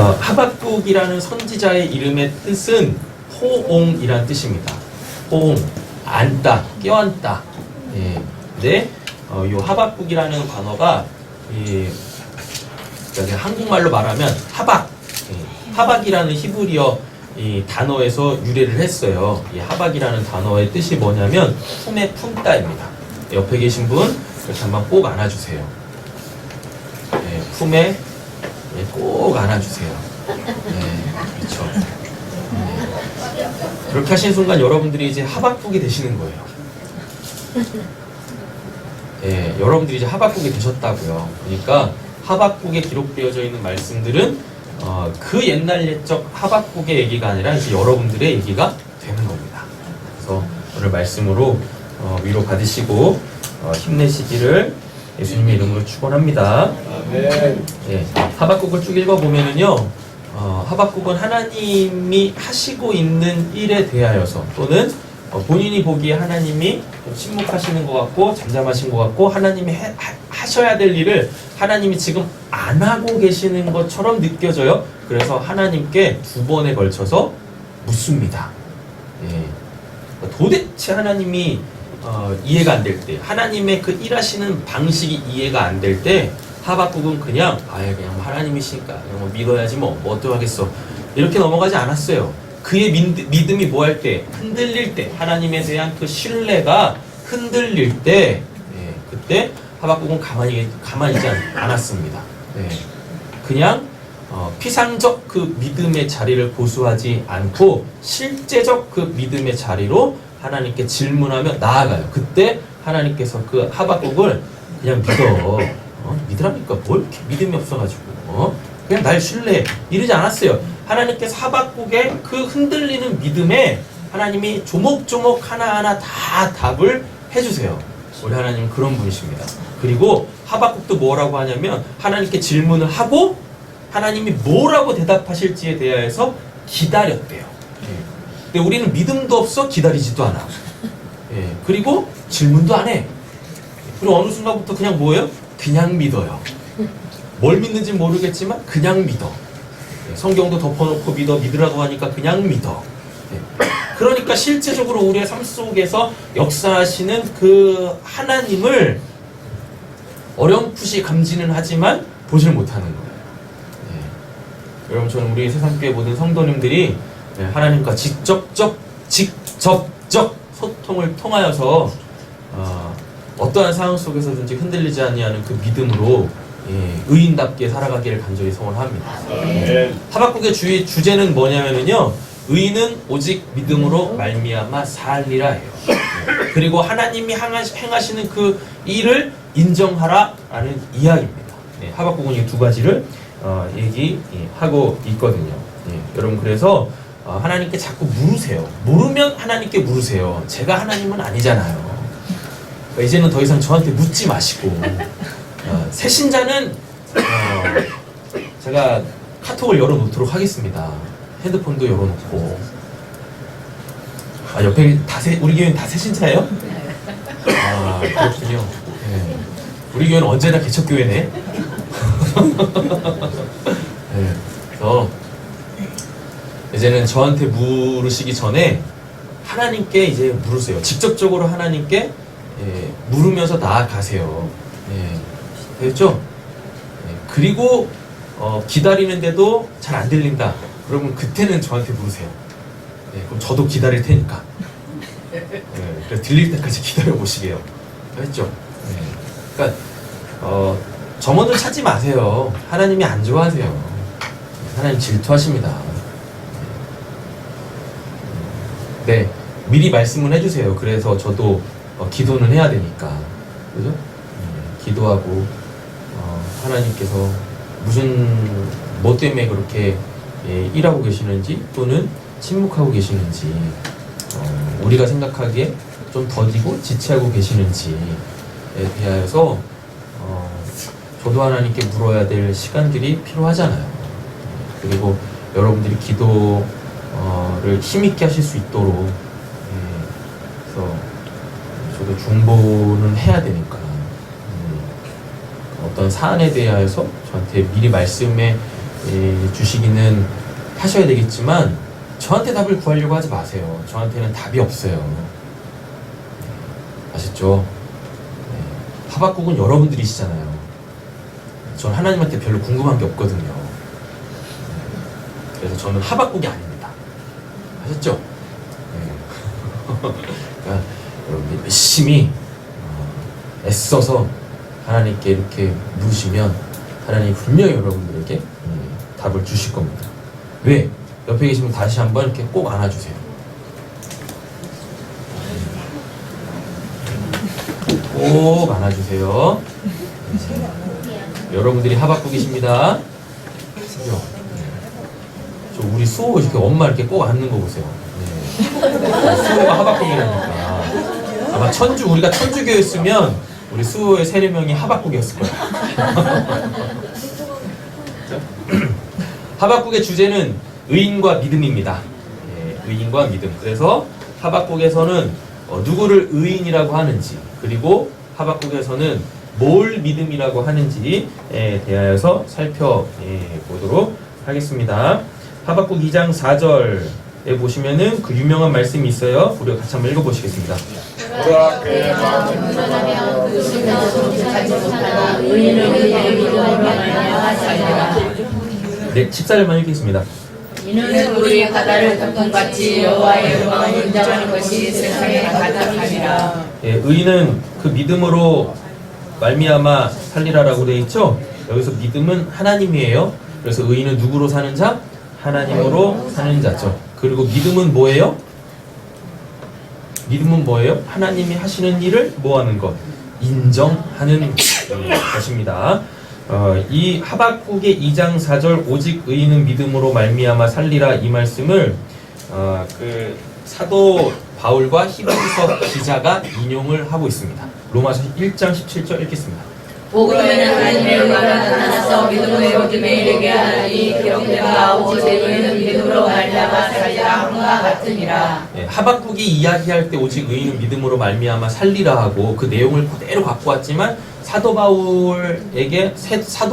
하박국이라는 선지자의 이름의 뜻은 호옹이란 뜻입니다. 호옹, 앉다, 껴앉다. 예. 근데 이 하박국이라는 단어가 한국말로 말하면 하박, 하박이라는 히브리어 이 단어에서 유래를 했어요. 이 하박이라는 단어의 뜻이 뭐냐면 품에 품다입니다. 옆에 계신 분 이렇게 한번 꼭 안아주세요. 네, 품에 꼭 안아주세요. 네, 그렇죠. 네. 그렇게 하신 순간 여러분들이 이제 하박국이 되시는 거예요. 네, 여러분들이 이제 하박국이 되셨다고요. 그러니까 하박국에 기록되어져 있는 말씀들은 그 옛날 옛적 하박국의 얘기가 아니라 이제 여러분들의 얘기가 되는 겁니다. 그래서 오늘 말씀으로 위로 받으시고 힘내시기를 예수님의 이름으로 축원합니다. 아멘. 네, 하박국을 쭉 읽어보면은요, 하박국은 하나님이 하시고 있는 일에 대하여서 또는 본인이 보기에 하나님이 침묵하시는 것 같고 잠잠하신 것 같고 하나님이 하셔야 될 일을 하나님이 지금 안 하고 계시는 것처럼 느껴져요. 그래서 하나님께 2번에 걸쳐서 묻습니다. 예. 도대체 하나님이 이해가 안 될 때, 하나님의 그 일하시는 방식이 이해가 안 될 때 하박국은 그냥 그냥 하나님이시니까 그냥 뭐 믿어야지 뭐 어떡하겠어 이렇게 넘어가지 않았어요. 그의 믿음이 뭐 할 때, 흔들릴 때, 하나님에 대한 그 신뢰가 흔들릴 때, 그때 하박국은 가만히지 않았습니다. 그냥 피상적 그 믿음의 자리를 고수하지 않고 실제적 그 믿음의 자리로 하나님께 질문하며 나아가요. 그때 하나님께서 그 하박국을 그냥 믿어. 믿으라니까 뭘 이렇게 믿음이 없어가지고 그냥 날 신뢰해. 이러지 않았어요. 하나님께서 하박국의 그 흔들리는 믿음에 하나님이 조목조목 하나하나 다 답을 해주세요. 우리 하나님은 그런 분이십니다. 그리고 하박국도 뭐라고 하냐면 하나님께 질문을 하고 하나님이 뭐라고 대답하실지에 대하여서 기다렸대요. 근데 우리는 믿음도 없어 기다리지도 않아. 그리고 질문도 안 해. 그리고 어느 순간부터 그냥 뭐예요? 그냥 믿어요. 뭘 믿는지 모르겠지만 그냥 믿어. 성경도 덮어놓고 믿으라고 하니까 그냥 믿어. 그러니까 실제적으로 우리의 삶 속에서 역사하시는 그 하나님을 어렴풋이 감지는 하지만 보질 못하는 거예요. 여러분, 저는 우리 세상교회 모든 성도님들이 하나님과 직접적 소통을 통하여서 어떠한 상황 속에서든지 흔들리지 아니하는 그 믿음으로 의인답게 살아가기를 간절히 소원합니다. 하박국의 주제는 뭐냐면요, 의인은 오직 믿음으로 말미암아 살리라예요. 그리고 하나님이 행하시는 그 일을 인정하라라는 이야기입니다. 하박국은 이 두 가지를 얘기하고 있거든요. 여러분, 그래서 하나님께 자꾸 물으세요. 모르면 하나님께 물으세요. 제가 하나님은 아니잖아요. 그러니까 이제는 더 이상 저한테 묻지 마시고, 새 신자는 제가 카톡을 열어놓도록 하겠습니다. 핸드폰도 열어놓고. 옆에 우리 교회는 다 새 신자예요? 그렇군요. 우리 교회는 언제나 개척교회네. 그래서 이제는 저한테 물으시기 전에 하나님께 이제 물으세요. 직접적으로 하나님께 물으면서 나아가세요. 됐죠? 그리고 기다리는데도 잘 안 들린다. 그러면 그때는 저한테 물으세요. 그럼 저도 기다릴 테니까. 그래서 들릴 때까지 기다려 보시게요. 알겠죠? 그러니까 점원을 찾지 마세요. 하나님이 안 좋아하세요. 하나님 질투하십니다. 미리 말씀을 해주세요. 그래서 저도 기도는 해야 되니까, 그죠? 기도하고 하나님께서 뭐 때문에 그렇게 일하고 계시는지 또는 침묵하고 계시는지, 우리가 생각하기에 좀 더디고 지체하고 계시는지에 대하여서 저도 하나님께 물어야 될 시간들이 필요하잖아요. 그리고 여러분들이 기도를 힘있게 하실 수 있도록, 그래서 저도 중보는 해야 되니까 어떤 사안에 대하여서 저한테 미리 말씀해 주시기는 하셔야 되겠지만 저한테 답을 구하려고 하지 마세요. 저한테는 답이 없어요. 아셨죠? 하박국은 여러분들이시잖아요. 전 하나님한테 별로 궁금한 게 없거든요. 그래서 저는 하박국이 아닙니다. 아셨죠? 그러니까 여러분들이 열심히 애써서 하나님께 이렇게 물으시면 하나님이 분명히 여러분들에게 답을 주실 겁니다. 왜? 옆에 계시면 다시 한번 이렇게 꼭 안아주세요. 꼭 안아주세요. 여러분들이 하박국이십니다. 그죠? 저 우리 수호 이렇게 엄마 이렇게 꼭 안는 거 보세요. 수호가 하박국이라니까. 아마 우리가 천주교였으면 우리 수호의 세례명이 하박국이었을 거예요. 하박국의 주제는 의인과 믿음입니다. 의인과 믿음. 그래서 하박국에서는 누구를 의인이라고 하는지, 그리고 하박국에서는 뭘 믿음이라고 하는지에 대하여서 살펴보도록 하겠습니다. 하박국 2장 4절에 보시면은 그 유명한 말씀이 있어요. 우리가 같이 한번 읽어보시겠습니다. 네, 14절만 읽겠습니다. 이는 우리 바다를 덮음같이 여호와의 영광을 인정하는 것이 세상에 가득하니라. 의인은 그 믿음으로 말미암아 살리라라고 되어 있죠. 여기서 믿음은 하나님이에요. 그래서 의인은 누구로 사는 자? 하나님으로 사는 자죠. 그리고 믿음은 뭐예요? 믿음은 뭐예요? 하나님이 하시는 일을 뭐하는 것? 인정하는 것입니다. 이 하박국의 2장 4절 오직 의인은 믿음으로 말미암아 살리라 이 말씀을 그 사도 바울과 히브리서 기자가 인용을 하고 있습니다. 로마서 1장 17절 읽겠습니다. 복음에는 하나님의 의가 나타나서 믿음으로 믿음에 이르게 하나니 기록된 바 오직 의인은 믿음으로 말미암아 살리라 함과 같으니라. 하박국이 이야기할 때 오직 의인은 믿음으로 말미암아 살리라 하고 그 내용을 그대로 갖고 왔지만 사도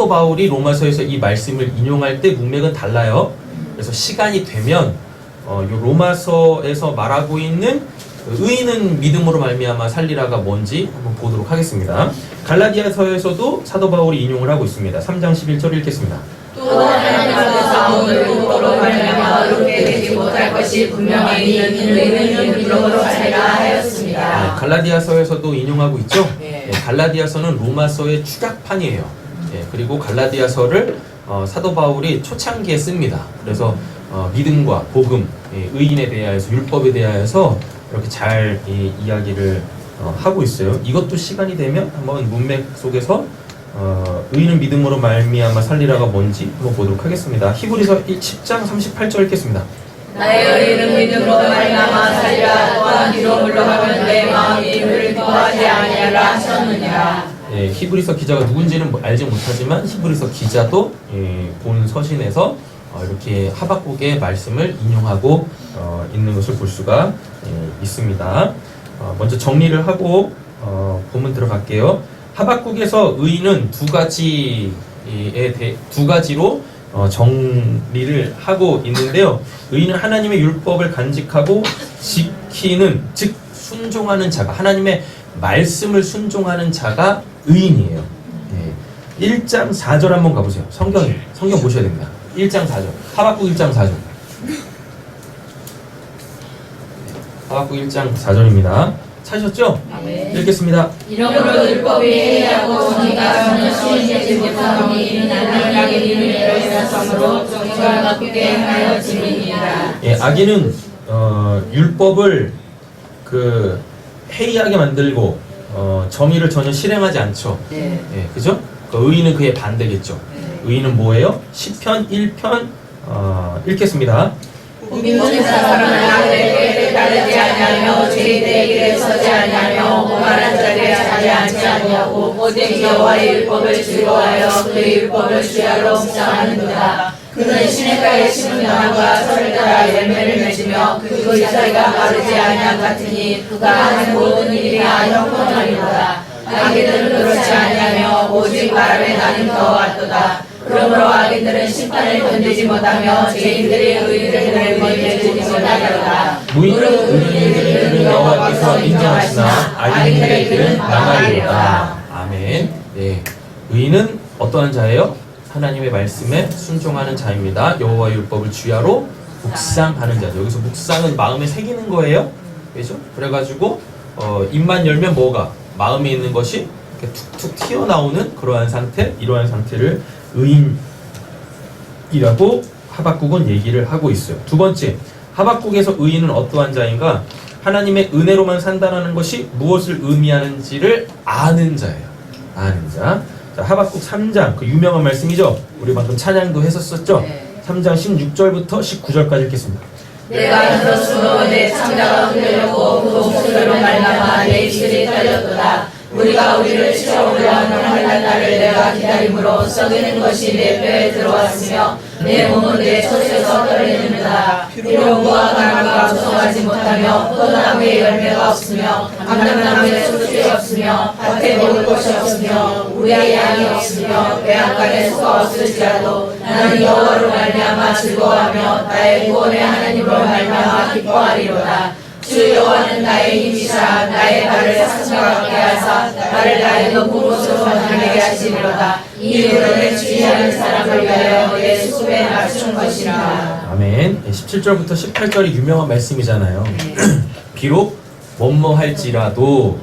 바울이 로마서에서 이 말씀을 인용할 때 문맥은 달라요. 그래서 시간이 되면 요 로마서에서 말하고 있는 의인은 믿음으로 말미암아 살리라가 뭔지 한번 보도록 하겠습니다. 갈라디아서에서도 사도 바울이 인용을 하고 있습니다. 3장 11절 읽겠습니다. 또 하나님 앞에서 오늘 믿음으로 말미암아 의롭게 되지 못할 것이 분명하니 의인은 믿음으로 살리라 하였습니다. 갈라디아서에서도 인용하고 있죠. 갈라디아서는 로마서의 축약판이에요. 그리고 갈라디아서를 사도 바울이 초창기에 씁니다. 그래서 믿음과 복음, 의인에 대하여서 율법에 대하여서 이렇게 잘 이야기를 하고 있어요. 이것도 시간이 되면 한번 문맥 속에서 의인은 믿음으로 말미암아 살리라가 뭔지 한번 보도록 하겠습니다. 히브리서 10장 38절 읽겠습니다. 나의 의인은 믿음으로 말미암아 살리라. 또한 뒤로 물러가면 내 마음이 그를 기뻐하지 아니하라 하셨느니라. 히브리서 기자가 누군지는 알지 못하지만 히브리서 기자도 본 서신에서 이렇게 하박국의 말씀을 인용하고 있는 것을 볼 수가 있습니다. 먼저 정리를 하고 본문 들어갈게요. 하박국에서 의인은 두 가지로 정리를 하고 있는데요. 의인은 하나님의 율법을 간직하고 지키는, 즉 순종하는 자가, 하나님의 말씀을 순종하는 자가 의인이에요. 1장 4절 한번 가보세요. 성경 보셔야 됩니다. 1장 4절. 하박국 1장 4절. 하박국 1장 4절입니다. 찾으셨죠? 네. 읽겠습니다. 이러므로 율법이 해하고 정의가 전혀 시행되지 못하오니 나는 악의 일을 일어서므로 정의가 바뀌게 하여 짐이니라. 악인은 율법을 해이하게 만들고 정의를 전혀 실행하지 않죠. 그죠? 의인은 그의 반대겠죠. 의인은 뭐예요? 시편 1편 읽겠습니다. 모든 사람은 악에게 따르지 아니하며 죄인의 길에 서지 아니하며 오만한 자리에 자지 않지 아니하고 오직 여호와의 율법을 즐거워하여 그의 율법을 주야로 묵상하는도다. 그는 시냇가에 심은 나무가 철을 따라 열매를 맺으며 그 잎사귀가 마르지 아니함 같으니 그가 하는 모든 일이 형통하리로다. 악인들은 그렇지 아니하며 오직 바람에 나는 겨와 같도다. 그러므로 악인들은 심판을 견디지 못하며 죄인들이 의인들을 건드리지 못하리로다. 무인은 의인의 길을 여호와께서 인정하시나 악인들의 길은 망하리로다. 아멘. 네, 의인은 어떠한 자예요? 하나님의 말씀에 순종하는 자입니다. 여호와 율법을 주야로 묵상하는 자죠. 여기서 묵상은 마음에 새기는 거예요. 그죠? 그래가지고 입만 열면 뭐가 마음에 있는 것이 이렇게 툭툭 튀어나오는 그러한 상태, 이러한 상태를 의인이라고 하박국은 얘기를 하고 있어요. 두 번째, 하박국에서 의인은 어떠한 자인가? 하나님의 은혜로만 산다는 것이 무엇을 의미하는지를 아는 자예요. 아는 자. 자, 하박국 3장, 그 유명한 말씀이죠. 우리 방금 찬양도 했었었죠. 3장 16절부터 19절까지 읽겠습니다. 내가 들었으므로 내 창자가 흔들렸고 그 목소리로 말미암아 내 입술이 떨렸도다. 우리가 우리를 치러오려 하는 환난 날을 내가 기다림으로 썩이는 것이 내 뼈에 들어왔으며 내 몸은 내 젖에서 떨리는다. 비록 무화과나무가 무성하지 못하며 포도나무에 열매가 없으며 감람나무에 소출이 없으며 밭에 먹을 것이 없으며 우리의 양이 없으며 배양간에 소가 없을지라도 나는 여호와로 말미암아 즐거워하며 나의 구원의 하나님으로 말미암아 기뻐하리로다. 주 여호와는 나의 힘이시라. 나의 발을 산과 같게 하사 나를 나의 높은 곳으로 다니게 하시리로다. 이 일은 주의하는 사람을 위하여 내 수급에 맞춘 것이라. 아멘. 17절부터 18절이 유명한 말씀이잖아요. 비록 뭐뭐할지라도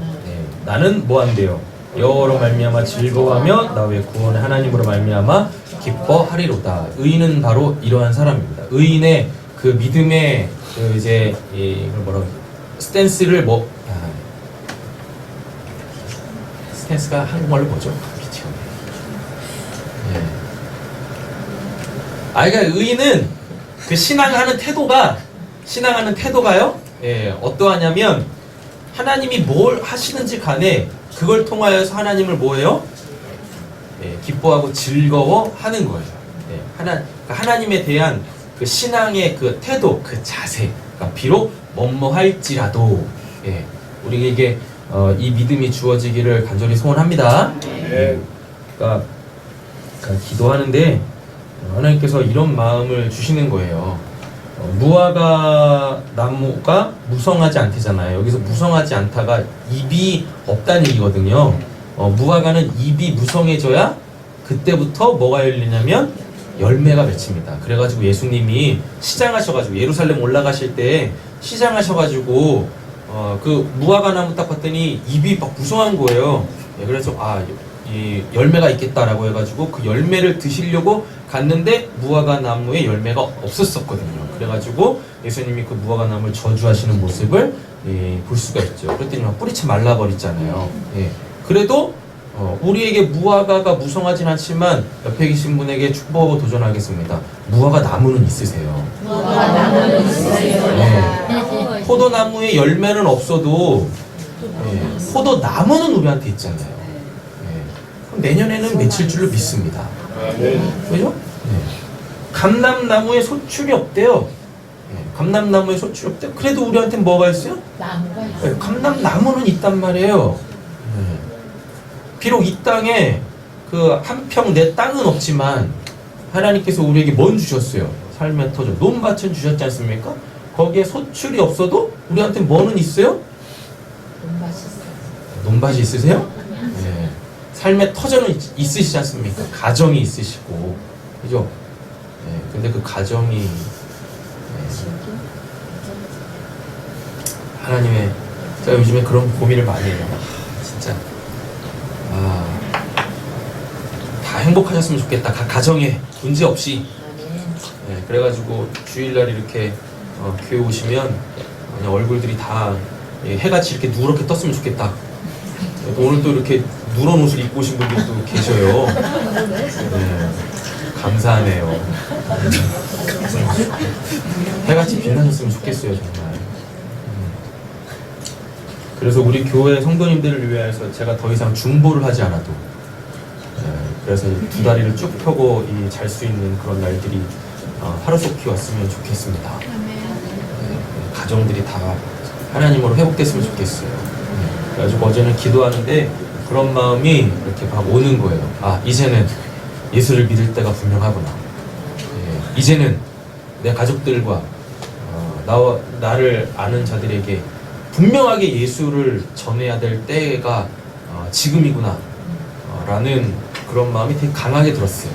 나는 뭐한대요? 여호와로 말미암아 즐거워하며 나의 구원의 하나님으로 말미암아 기뻐하리로다. 의인은 바로 이러한 사람입니다. 의인의 그 믿음의 그 이제 이걸 뭐라고 스탠스를 스탠스가 한국말로 뭐죠? 예. 그러니까 의인은 그 신앙하는 태도가요. 예, 어떠하냐면 하나님이 뭘 하시는지 간에 그걸 통하여서 하나님을 뭐예요? 예, 기뻐하고 즐거워하는 거예요. 예, 하나님에 대한 그 신앙의 그 태도, 그 자세, 그러니까 비록 뭐뭐할지라도 우리에게 이 믿음이 주어지기를 간절히 소원합니다. 그러니까 기도하는데 하나님께서 이런 마음을 주시는 거예요. 무화과 나무가 무성하지 않대잖아요. 여기서 무성하지 않다가 잎이 없다는 얘기거든요. 무화과는 잎이 무성해져야 그때부터 뭐가 열리냐면 열매가 맺힙니다. 그래가지고 예수님이 시장하셔가지고 예루살렘 올라가실 때 시장하셔가지고 그 무화과 나무 딱 봤더니 잎이 막 무성한 거예요. 그래서 이 열매가 있겠다라고 해가지고 그 열매를 드시려고 갔는데 무화과 나무에 열매가 없었었거든요. 그래가지고 예수님이 그 무화과 나무를 저주하시는 모습을 볼 수가 있죠. 그랬더니 막 뿌리채 말라버리잖아요. 그래도 우리에게 무화과가 무성하진 않지만 옆에 계신 분에게 축복하고 도전하겠습니다. 무화과 나무는 있으세요. 무화과 나무는 있으세요. 포도나무에 열매는 없어도 포도나무는 우리한테 있잖아요. 그럼 내년에는 맺힐 줄로 믿습니다. 그죠? 감람나무에 소출이 없대요. 감람나무에 소출이 없대요. 그래도 우리한테 뭐가 있어요? 감람나무는 있단 말이에요. 비록 이 땅에 그 한 평 내 땅은 없지만 하나님께서 우리에게 뭔 주셨어요? 삶의 터전, 논밭은 주셨지 않습니까? 거기에 소출이 없어도 우리한테 뭐는 있어요? 논밭이 있으세요? 네. 삶의 터전은 있으시지 않습니까? 가정이 있으시고, 그죠? 네. 근데 그 가정이 하나님의, 제가 요즘에 그런 고민을 많이 해요. 진짜 다 행복하셨으면 좋겠다. 가정에 문제 없이. 네, 그래가지고 주일날 이렇게 교회 오시면 그냥 얼굴들이 다 해같이 이렇게 누렇게 떴으면 좋겠다. 오늘 또 이렇게 누런 옷을 입고 오신 분들도 계셔요. 네, 감사하네요. 해같이 빛나셨으면 좋겠어요, 정말. 그래서 우리 교회 성도님들을 위해서 제가 더 이상 중보를 하지 않아도 그래서 두 다리를 쭉 펴고 잘 수 있는 그런 날들이 하루속히 왔으면 좋겠습니다. 가정들이 다 하나님으로 회복됐으면 좋겠어요. 그래가지고 어제는 기도하는데 그런 마음이 이렇게 막 오는 거예요. 이제는 예수를 믿을 때가 분명하구나. 이제는 내 가족들과 나를 아는 자들에게 분명하게 예수를 전해야 될 때가 지금이구나 라는 그런 마음이 되게 강하게 들었어요.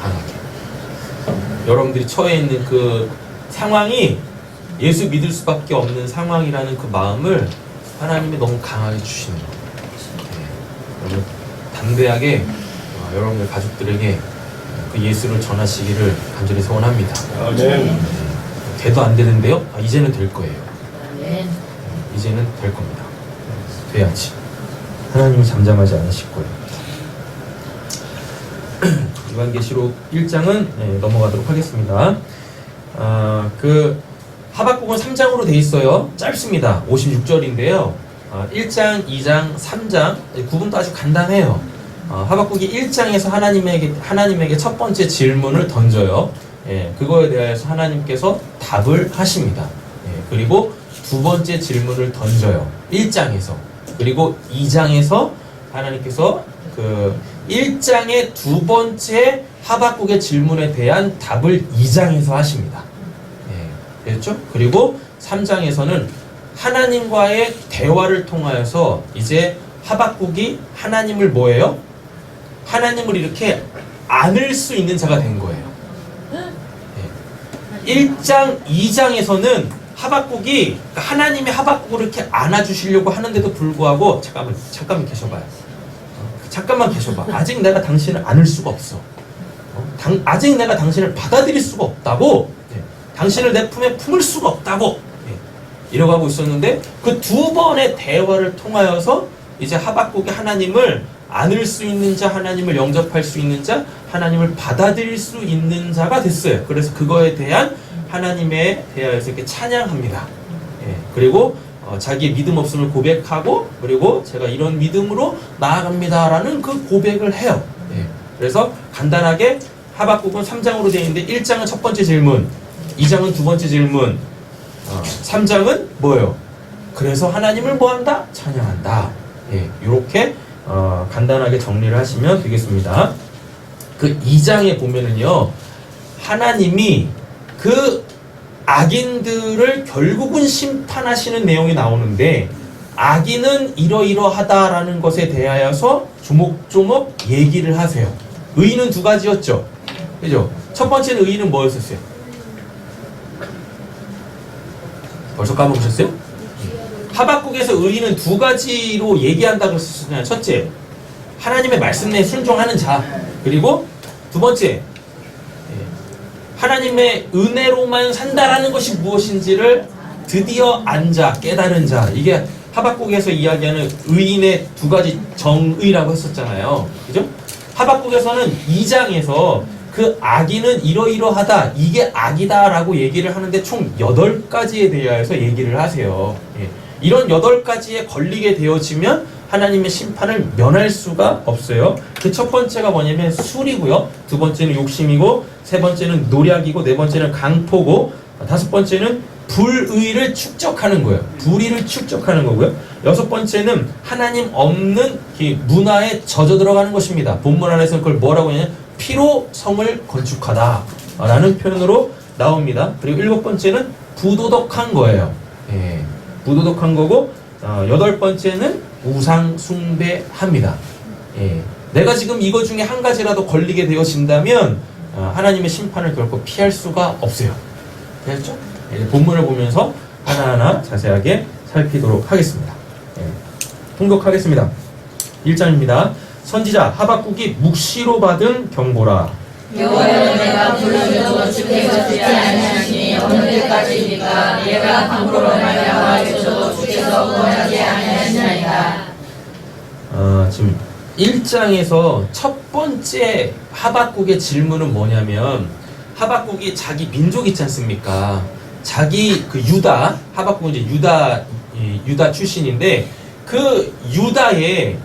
강하게. 여러분들이 처해 있는 그 상황이 예수 믿을 수밖에 없는 상황이라는 그 마음을 하나님이 너무 강하게 주시는 거예요. 여러분 담대하게 여러분들 가족들에게 그 예수를 전하시기를 간절히 소원합니다. 아멘. 돼도 안 되는데요? 이제는 될 거예요. 아멘. 이제는 될 겁니다. 돼야지. 하나님이 잠잠하지 않으실 거예요. 요한계시록 1장은 넘어가도록 하겠습니다. 그 하박국은 3장으로 돼 있어요. 짧습니다. 56절인데요. 1장, 2장, 3장 구분도 아주 간단해요. 하박국이 1장에서 하나님에게 첫 번째 질문을 던져요. 그거에 대해서 하나님께서 답을 하십니다. 그리고 두 번째 질문을 던져요. 1장에서. 그리고 2장에서 하나님께서 그 1장의 두 번째 하박국의 질문에 대한 답을 2장에서 하십니다. 됐죠? 그리고 3장에서는 하나님과의 대화를 통하여서 이제 하박국이 하나님을 뭐예요? 하나님을 이렇게 안을 수 있는 자가 된 거예요. 1장, 2장에서는 하박국이 하나님이 하박국을 이렇게 안아주시려고 하는데도 불구하고 잠깐만 계셔봐요. 잠깐만 계셔봐. 아직 내가 당신을 안을 수가 없어. 아직 내가 당신을 받아들일 수가 없다고. 당신을 내 품에 품을 수가 없다고. 이러고 하고 있었는데 그 두 번의 대화를 통하여서 이제 하박국이 하나님을 안을 수 있는 자, 하나님을 영접할 수 있는 자, 하나님을 받아들일 수 있는 자가 됐어요. 그래서 그거에 대한 하나님에 대하여서 이렇게 찬양합니다. 그리고 자기의 믿음 없음을 고백하고 그리고 제가 이런 믿음으로 나아갑니다라는 그 고백을 해요. 그래서 간단하게 하박국은 3장으로 되어 있는데 1장은 첫 번째 질문, 2장은 두 번째 질문, 3장은 뭐예요? 그래서 하나님을 뭐한다? 찬양한다. 이렇게 간단하게 정리를 하시면 되겠습니다. 그 2장에 보면은요, 하나님이 그 악인들을 결국은 심판하시는 내용이 나오는데 악인은 이러이러하다라는 것에 대하여서 조목조목 얘기를 하세요. 의인은 두 가지였죠. 그죠? 첫 번째는 의인은 뭐였었어요? 벌써 까먹으셨어요? 하박국에서 의인은 두 가지로 얘기한다고 했었잖아요. 첫째, 하나님의 말씀에 순종하는 자. 그리고 두 번째, 하나님의 은혜로만 산다라는 것이 무엇인지를 드디어 안자, 깨달은 자. 이게 하박국에서 이야기하는 의인의 두 가지 정의라고 했었잖아요. 그죠? 하박국에서는 2장에서 그 악인은 이러이러하다, 이게 악이다라고 얘기를 하는데 총 8가지에 대하여서 얘기를 하세요. 이런 8가지에 걸리게 되어지면 하나님의 심판을 면할 수가 없어요. 그 첫 번째가 뭐냐면 술이고요. 두 번째는 욕심이고, 세 번째는 노략이고, 네 번째는 강포고, 다섯 번째는 불의를 축적하는 거예요. 불의를 축적하는 거고요. 여섯 번째는 하나님 없는 문화에 젖어 들어가는 것입니다. 본문 안에서는 그걸 뭐라고 하냐면 피로 성을 건축하다 라는 표현으로 나옵니다. 그리고 일곱 번째는 부도덕한 거예요. 부도덕한 거고, 여덟 번째는 우상 숭배합니다. 내가 지금 이거 중에 한 가지라도 걸리게 되어진다면 하나님의 심판을 결코 피할 수가 없어요. 됐죠? 본문을 보면서 하나하나 자세하게 살피도록 하겠습니다. 통독하겠습니다. 1장입니다. 선지자 하박국이 묵시로 받은 경고라. 여호와여, 내가 불러도 주께서 듣지 아니하시니 어느 때까지입니까? 얘가 강포로 말미암아 주셔도 주께서 구원하지 아니하시나이다. 지금 1장에서 첫 번째 하박국의 질문은 뭐냐면, 하박국이 자기 민족 있지 않습니까? 자기 그 유다, 하박국은 이제 유다 출신인데 그 유다의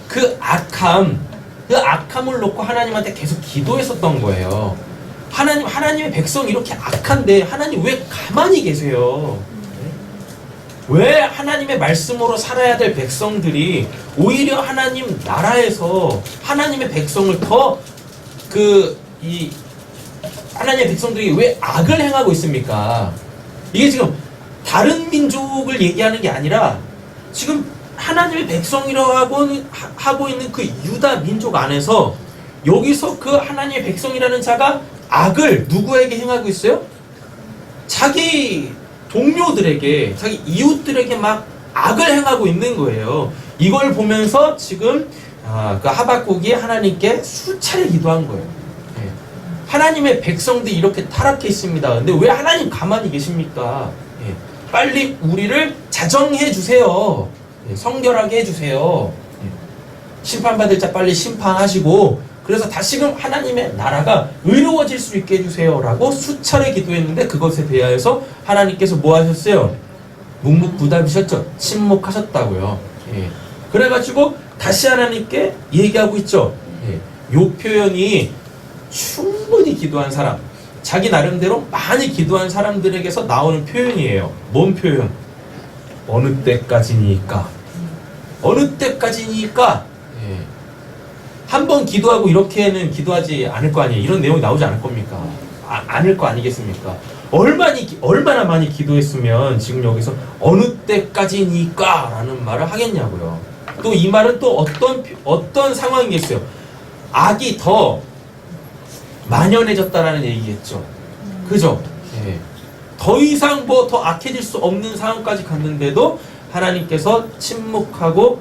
그 악함을 놓고 하나님한테 계속 기도했었던 거예요. 하나님의 백성이 이렇게 악한데 하나님 왜 가만히 계세요? 왜 하나님의 말씀으로 살아야 될 백성들이 오히려 하나님 나라에서 하나님의 백성을 더 하나님의 백성들이 왜 악을 행하고 있습니까? 이게 지금 다른 민족을 얘기하는 게 아니라 지금 하나님의 백성이라고 하고 있는 그 유다 민족 안에서 여기서 그 하나님의 백성이라는 자가 악을 누구에게 행하고 있어요? 자기 동료들에게, 자기 이웃들에게 막 악을 행하고 있는 거예요. 이걸 보면서 지금 그 하박국이 하나님께 수차례 기도한 거예요. 네. 하나님의 백성들이 이렇게 타락해 있습니다. 근데 왜 하나님 가만히 계십니까? 네. 빨리 우리를 자정해 주세요. 네. 성결하게 해주세요. 네. 심판받을 자 빨리 심판하시고, 그래서 다시금 하나님의 나라가 의로워질 수 있게 해주세요 라고 수차례 기도했는데, 그것에 대하여서 하나님께서 뭐 하셨어요? 묵묵부답이셨죠. 침묵하셨다고요. 예. 그래가지고 다시 하나님께 얘기하고 있죠. 예. 요 표현이 충분히 기도한 사람, 자기 나름대로 많이 기도한 사람들에게서 나오는 표현이에요. 뭔 표현? 어느 때까지니까. 어느 때까지니까. 예. 한 번 기도하고 이렇게는 기도하지 않을 거 아니에요. 이런 내용이 나오지 않을 겁니까? 않을 거 아니겠습니까? 얼마나 많이 기도했으면 지금 여기서 어느 때까지니까 라는 말을 하겠냐고요. 또 이 말은 또 어떤 상황이겠어요? 악이 더 만연해졌다라는 얘기겠죠. 그죠? 예. 더 이상 뭐 더 악해질 수 없는 상황까지 갔는데도 하나님께서 침묵하고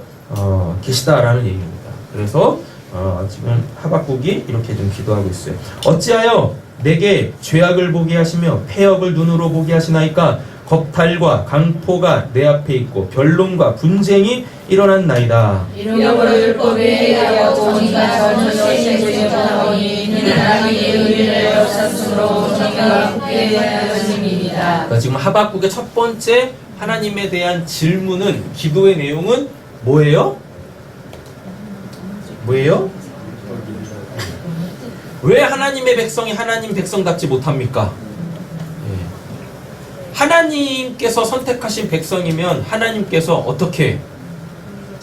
계시다라는 얘기입니다. 그래서 지금 하박국이 이렇게 좀 기도하고 있어요. 어찌하여 내게 죄악을 보게 하시며 패역을 눈으로 보게 하시나이까? 겁탈과 강포가 내 앞에 있고 변론과 분쟁이 일어났나이다. 이러므로 율법에 해하고 정의가 전혀 실행되지 못하오니 이는 하나님의 의를 없었으므로 정의가 굳게 대하여 것입니다. 그러니까 지금 하박국의 첫 번째 하나님에 대한 질문은, 기도의 내용은 뭐예요? 뭐예요? 왜 하나님의 백성이 하나님 백성답지 못합니까? 하나님께서 선택하신 백성이면 하나님께서 어떻게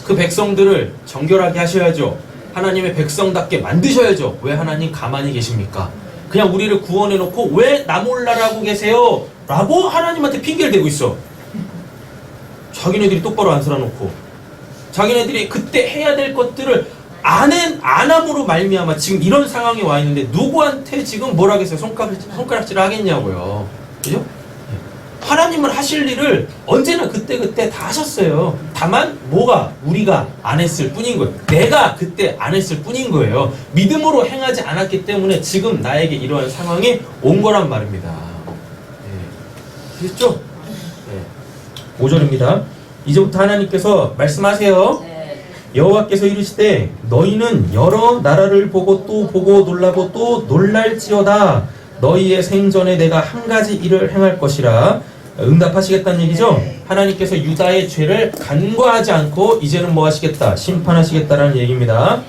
그 백성들을 정결하게 하셔야죠. 하나님의 백성답게 만드셔야죠. 왜 하나님 가만히 계십니까? 그냥 우리를 구원해 놓고 왜 나 몰라라고 계세요? 라고 하나님한테 핑계를 대고 있어. 자기네들이 똑바로 안 살아놓고, 자기네들이 그때 해야 될 것들을 안 함으로 말미암아 지금 이런 상황에 와 있는데 누구한테 지금 뭘 하겠어요? 손가락질을 하겠냐고요. 그죠? 하나님은 하실 일을 언제나 그때 다 하셨어요. 다만 뭐가 우리가 안 했을 뿐인 거예요. 내가 그때 안 했을 뿐인 거예요. 믿음으로 행하지 않았기 때문에 지금 나에게 이러한 상황이 온 거란 말입니다. 네. 됐죠? 네. 5절입니다. 이제부터 하나님께서 말씀하세요. 여호와께서 이르시되 너희는 여러 나라를 보고 또 보고 놀라고 또 놀랄지어다. 너희의 생전에 내가 한 가지 일을 행할 것이라. 응답하시겠다는 얘기죠. 하나님께서 유다의 죄를 간과하지 않고 이제는 뭐 하시겠다? 심판하시겠다라는 얘기입니다.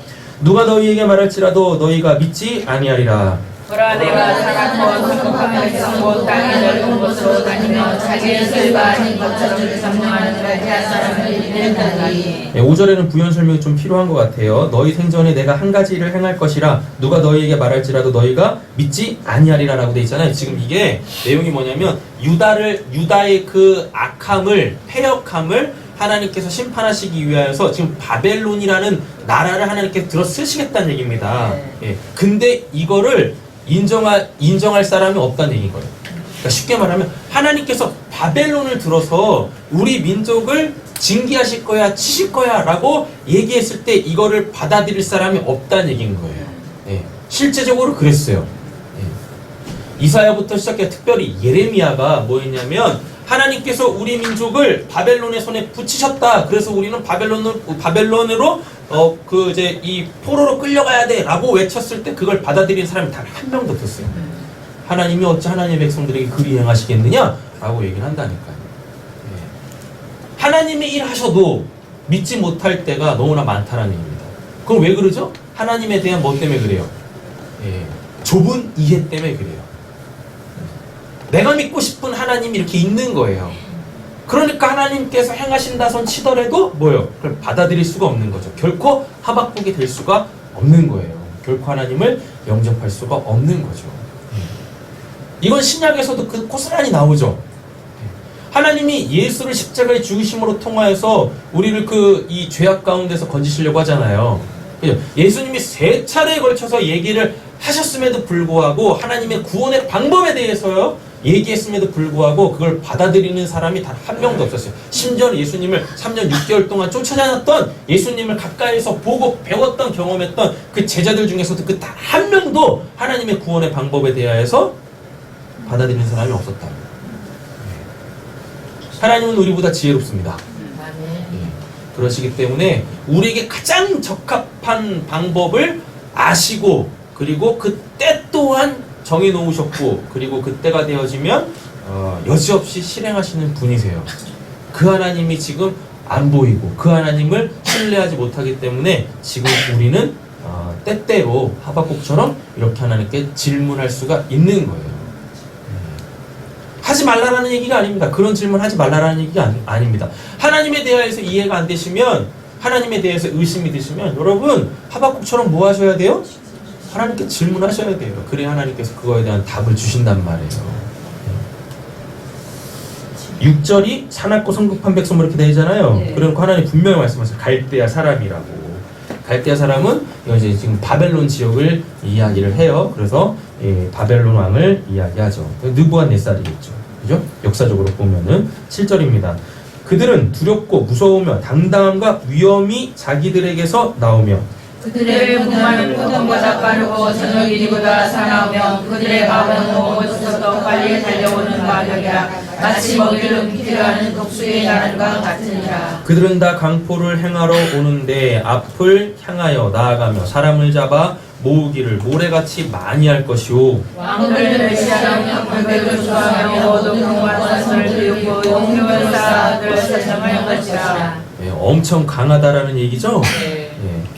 누가 너희에게 말할지라도 너희가 믿지 아니하리라. 보라, 내가 사랑과 성급한 백성과 땅의 넓은 곳으로 다니며 자기의 설과 아닌 것처럼 점령하는 갈대아 사람을 이른다니. 5절에는 부연 설명이 좀 필요한 것 같아요. 너희 생전에 내가 한 가지 일을 행할 것이라. 누가 너희에게 말할지라도 너희가 믿지 아니하리라 라고 돼 있잖아요. 지금 이게 내용이 뭐냐면 유다의 그 악함을, 패역함을 하나님께서 심판하시기 위하여서 지금 바벨론이라는 나라를 하나님께서 들어 쓰시겠다는 얘기입니다. 예. 근데 이거를 인정할 사람이 없다는 얘기인 거예요. 그러니까 쉽게 말하면 하나님께서 바벨론을 들어서 우리 민족을 징계하실 거야, 치실 거야 라고 얘기했을 때 이거를 받아들일 사람이 없다는 얘기인 거예요. 예. 실제적으로 그랬어요. 예. 이사야부터 시작해 특별히 예레미야가 뭐였냐면 하나님께서 우리 민족을 바벨론의 손에 붙이셨다. 그래서 우리는 바벨론으로 이제 이 포로로 끌려가야 돼라고 외쳤을 때 그걸 받아들인 사람이 단 한 명도 없었어요. 하나님이 어찌 하나님의 백성들에게 그리 행하시겠느냐라고 얘기를 한다니까요. 네. 하나님이 일하셔도 믿지 못할 때가 너무나 많다는 얘기입니다. 그럼 왜 그러죠? 하나님에 대한 뭐 때문에 그래요? 예. 좁은 이해 때문에 그래요. 내가 믿고 싶은 하나님이 이렇게 있는 거예요. 그러니까 하나님께서 행하신다손 치더라도 뭐예요? 그걸 받아들일 수가 없는 거죠. 결코 하박국이 될 수가 없는 거예요. 결코 하나님을 영접할 수가 없는 거죠. 이건 신약에서도 그 고스란히 나오죠. 하나님이 예수를 십자가에 죽으심으로 통하여서 우리를 이 죄악 가운데서 건지시려고 하잖아요. 예수님이 3차례에 걸쳐서 얘기를 하셨음에도 불구하고 하나님의 구원의 방법에 대해서요 얘기했음에도 불구하고 그걸 받아들이는 사람이 단 한 명도 없었어요. 심지어 예수님을 3년 6개월 동안 쫓아다녔던, 예수님을 가까이서 보고 배웠던, 경험했던 그 제자들 중에서도 그 단 한 명도 하나님의 구원의 방법에 대하여서 받아들이는 사람이 없었다. 하나님은 우리보다 지혜롭습니다. 그러시기 때문에 우리에게 가장 적합한 방법을 아시고, 그리고 그 때 또한 정해놓으셨고, 그리고 그때가 되어지면 여지없이 실행하시는 분이세요. 그 하나님이 지금 안 보이고 그 하나님을 신뢰하지 못하기 때문에 지금 우리는 때때로 하박국처럼 이렇게 하나님께 질문할 수가 있는 거예요. 하지 말라라는 얘기가 아닙니다. 그런 질문 하지 말라라는 얘기가 아닙니다. 하나님에 대해서 이해가 안 되시면, 하나님에 대해서 의심이 드시면 여러분 하박국처럼 뭐 하셔야 돼요? 하나님께 질문하셔야 돼요. 그래야 하나님께서 그거에 대한 답을 주신단 말이에요. 6절이 사납고 성급한 백성 이렇게 되잖아요. 네. 그러니까 하나님 분명히 말씀하세요. 갈대아 사람이라고. 갈대아 사람은 이제 지금 바벨론 지역을 이야기를 해요. 그래서 바벨론 왕을 이야기하죠. 느부갓네살이겠죠. 그죠? 역사적으로 보면은 7절입니다. 그들은 두렵고 무서우며 당당함과 위엄이 자기들에게서 나오며 그들의 분말은 보통보다 빠르고 저녁 이리보다 사나우며 그들의 마음은 무엇보다 더 빨리 달려오는 마력이라 마치 먹이를 움키려 하는 독수리의 나란과 같으니라. 그들은 다 강포를 행하러 오는데 앞을 향하여 나아가며 사람을 잡아 모으기를 모래같이 많이 할 것이오. 왕들을 멸시하며 방백을 좋아하며 오동통과 사선을 들고 용병을 쌓아 사정을 것이라. 엄청 강하다라는 얘기죠.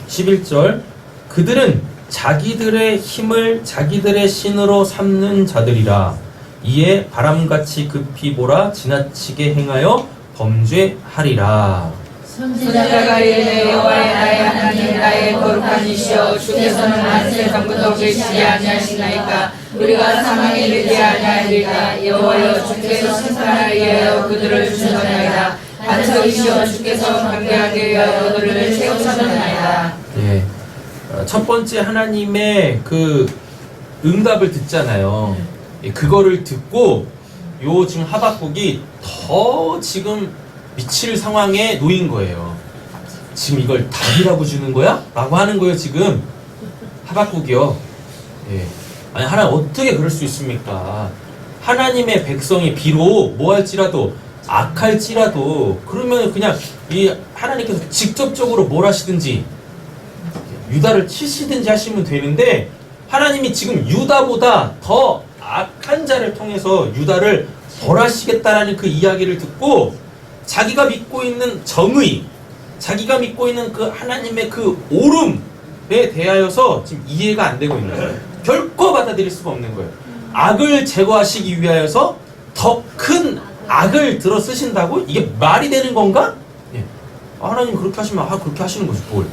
11절 그들은 자기들의 힘을 자기들의 신으로 삼는 자들이라. 이에 바람같이 급히 몰아 지나치게 행하여 범죄하리라. 선지자가 이르되 여호와의 나의 하나님 나의 거룩한 이시여 주께서는 안세상부터 계시지 아니하시나이까. 우리가 사망에 이르지 아니하리이다. 여호와여 주께서 심판하기 위하여 그들을 주셨나이다. 반석이시여 주께서 강대하게 위하여 그들을 세우셨나이다. 예, 첫 번째 하나님의 그 응답을 듣잖아요. 그거를 듣고 요 지금 하박국이 더 지금 미칠 상황에 놓인 거예요. 지금 이걸 답이라고 주는 거야? 라고 하는 거예요 지금 하박국이요. 예. 아니 하나님 어떻게 그럴 수 있습니까? 하나님의 백성이 비록 뭐 할지라도 악할지라도 그러면 그냥 이 하나님께서 직접적으로 뭘 하시든지 유다를 치시든지 하시면 되는데, 하나님이 지금 유다보다 더 악한 자를 통해서 유다를 벌하시겠다라는 그 이야기를 듣고 자기가 믿고 있는 정의, 자기가 믿고 있는 그 하나님의 그 옳음에 대하여서 지금 이해가 안 되고 있는 거예요. 결코 받아들일 수가 없는 거예요. 악을 제거하시기 위하여서 더 큰 악을 들어 쓰신다고? 이게 말이 되는 건가? 예. 하나님 그렇게 하시면 그렇게 하시는 거죠. 뭘?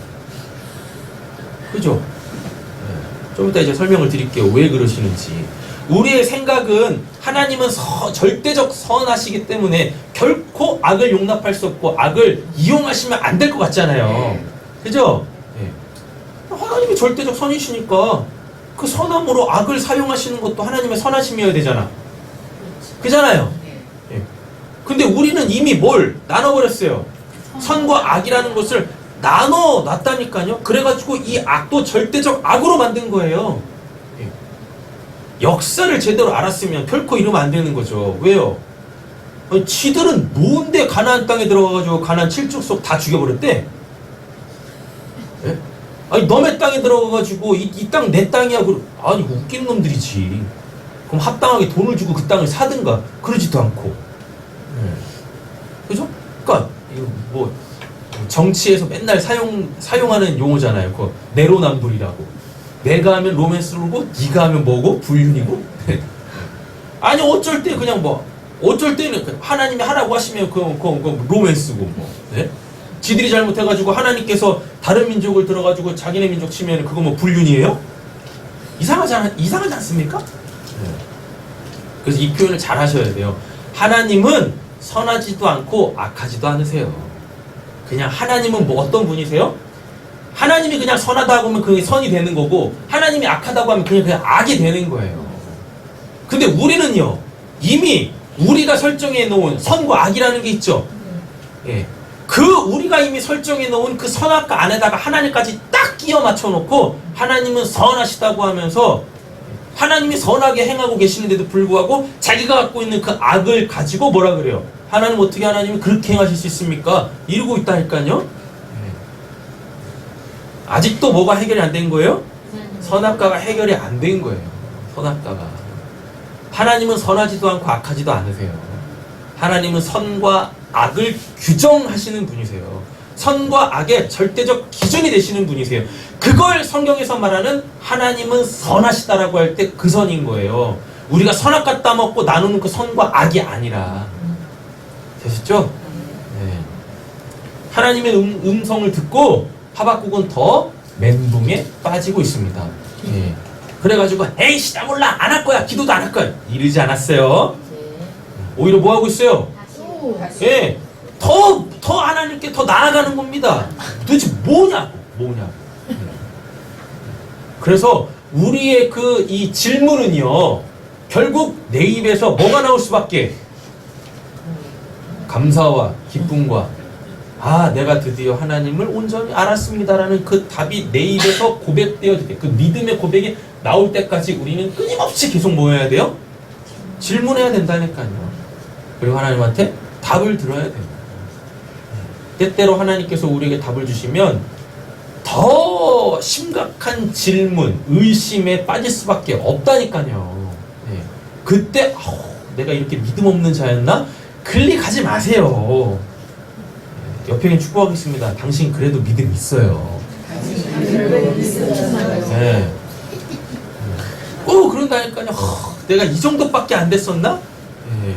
그죠? 예. 좀 이따 이제 설명을 드릴게요. 왜 그러시는지. 우리의 생각은 하나님은 절대적 선하시기 때문에 결코 악을 용납할 수 없고 악을 이용하시면 안 될 것 같잖아요. 그죠? 예. 하나님이 절대적 선이시니까 그 선함으로 악을 사용하시는 것도 하나님의 선하심이어야 되잖아. 그잖아요. 예. 근데 우리는 이미 뭘 나눠버렸어요. 선과 악이라는 것을 나눠놨다니까요. 그래가지고 이 악도 절대적 악으로 만든 거예요. 예. 역사를 제대로 알았으면 결코 이러면 안 되는 거죠. 왜요? 아니, 지들은 뭔데 가나안 땅에 들어가가지고 가나안 7족속 다 죽여버렸대? 예? 아니 너네 땅에 들어가가지고 이 땅 내 땅이야. 아니 웃기는 놈들이지. 그럼 합당하게 돈을 주고 그 땅을 사든가 그러지도 않고. 그죠? 그러니까 이거 뭐 정치에서 맨날 사용하는 용어잖아요. 그 내로남불이라고. 내가 하면 로맨스로고 네가 하면 뭐고 불륜이고. 아니 어쩔 때 그냥 뭐 어쩔 때는 하나님이 하라고 하시면 그 로맨스고 뭐. 네? 지들이 잘못해가지고 하나님께서 다른 민족을 들어가지고 자기네 민족 치면 그거 뭐 불륜이에요? 이상하지 않습니까? 네. 그래서 이 표현을 잘 하셔야 돼요. 하나님은 선하지도 않고 악하지도 않으세요. 그냥 하나님은 뭐 어떤 분이세요? 하나님이 그냥 선하다고 하면 그게 선이 되는 거고, 하나님이 악하다고 하면 그냥 악이 되는 거예요. 근데 우리는요, 이미 우리가 설정해 놓은 선과 악이라는 게 있죠. 예. 그 우리가 이미 설정해 놓은 그 선악과 안에다가 하나님까지 딱 끼워 맞춰 놓고, 하나님은 선하시다고 하면서 하나님이 선하게 행하고 계시는데도 불구하고 자기가 갖고 있는 그 악을 가지고 뭐라 그래요? 하나님 어떻게 하나님이 그렇게 행하실 수 있습니까? 이러고 있다니까요. 아직도 뭐가 해결이 안 된 거예요? 선악과가 해결이 안 된 거예요. 선악과가. 하나님은 선하지도 않고 악하지도 않으세요. 하나님은 선과 악을 규정하시는 분이세요. 선과 악의 절대적 기준이 되시는 분이세요. 그걸 성경에서 말하는 하나님은 선하시다라고 할 때 그 선인 거예요. 우리가 선악과 따먹고 나누는 그 선과 악이 아니라. 되셨죠? 네. 하나님의 음성을 듣고 하박국은 더 멘붕에 빠지고 있습니다. 예. 그래가지고 에이씨 나 몰라 안 할 거야 기도도 안 할 거야 이러지 않았어요. 오히려 뭐 하고 있어요? 예, 더 하나님께 더 나아가는 겁니다. 도대체 뭐냐고. 예. 그래서 우리의 그 이 질문은요, 결국 내 입에서 뭐가 나올 수밖에? 감사와 기쁨과 내가 드디어 하나님을 온전히 알았습니다라는 그 답이 내 입에서 고백되어질 때, 그 믿음의 고백이 나올 때까지 우리는 끊임없이 계속 뭐 해야 돼요? 질문해야 된다니까요. 그리고 하나님한테 답을 들어야 돼요. 때때로 하나님께서 우리에게 답을 주시면 더 심각한 질문, 의심에 빠질 수밖에 없다니까요. 네. 그때 내가 이렇게 믿음 없는 자였나? 클릭하지 마세요. 옆에 있는 축복하겠습니다. 당신 그래도 믿음 있어요. 네. 그런다니까요. 내가 이 정도밖에 안 됐었나? 네.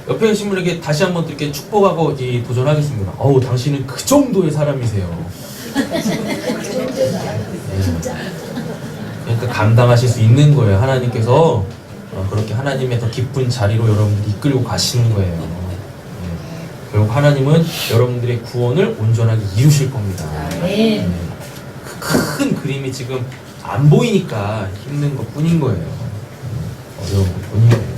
옆에 계신 분에게 다시 한번 이렇게 축복하고 도전하겠습니다. 당신은 그 정도의 사람이세요. 네. 그러니까 감당하실 수 있는 거예요. 하나님께서 그렇게 하나님의 더 깊은 자리로 여러분들 이끌고 가시는 거예요. 결국 하나님은 여러분들의 구원을 온전하게 이루실 겁니다. 네. 그 큰 그림이 지금 안 보이니까 힘든 것 뿐인 거예요. 어려운 것 뿐인 거예요.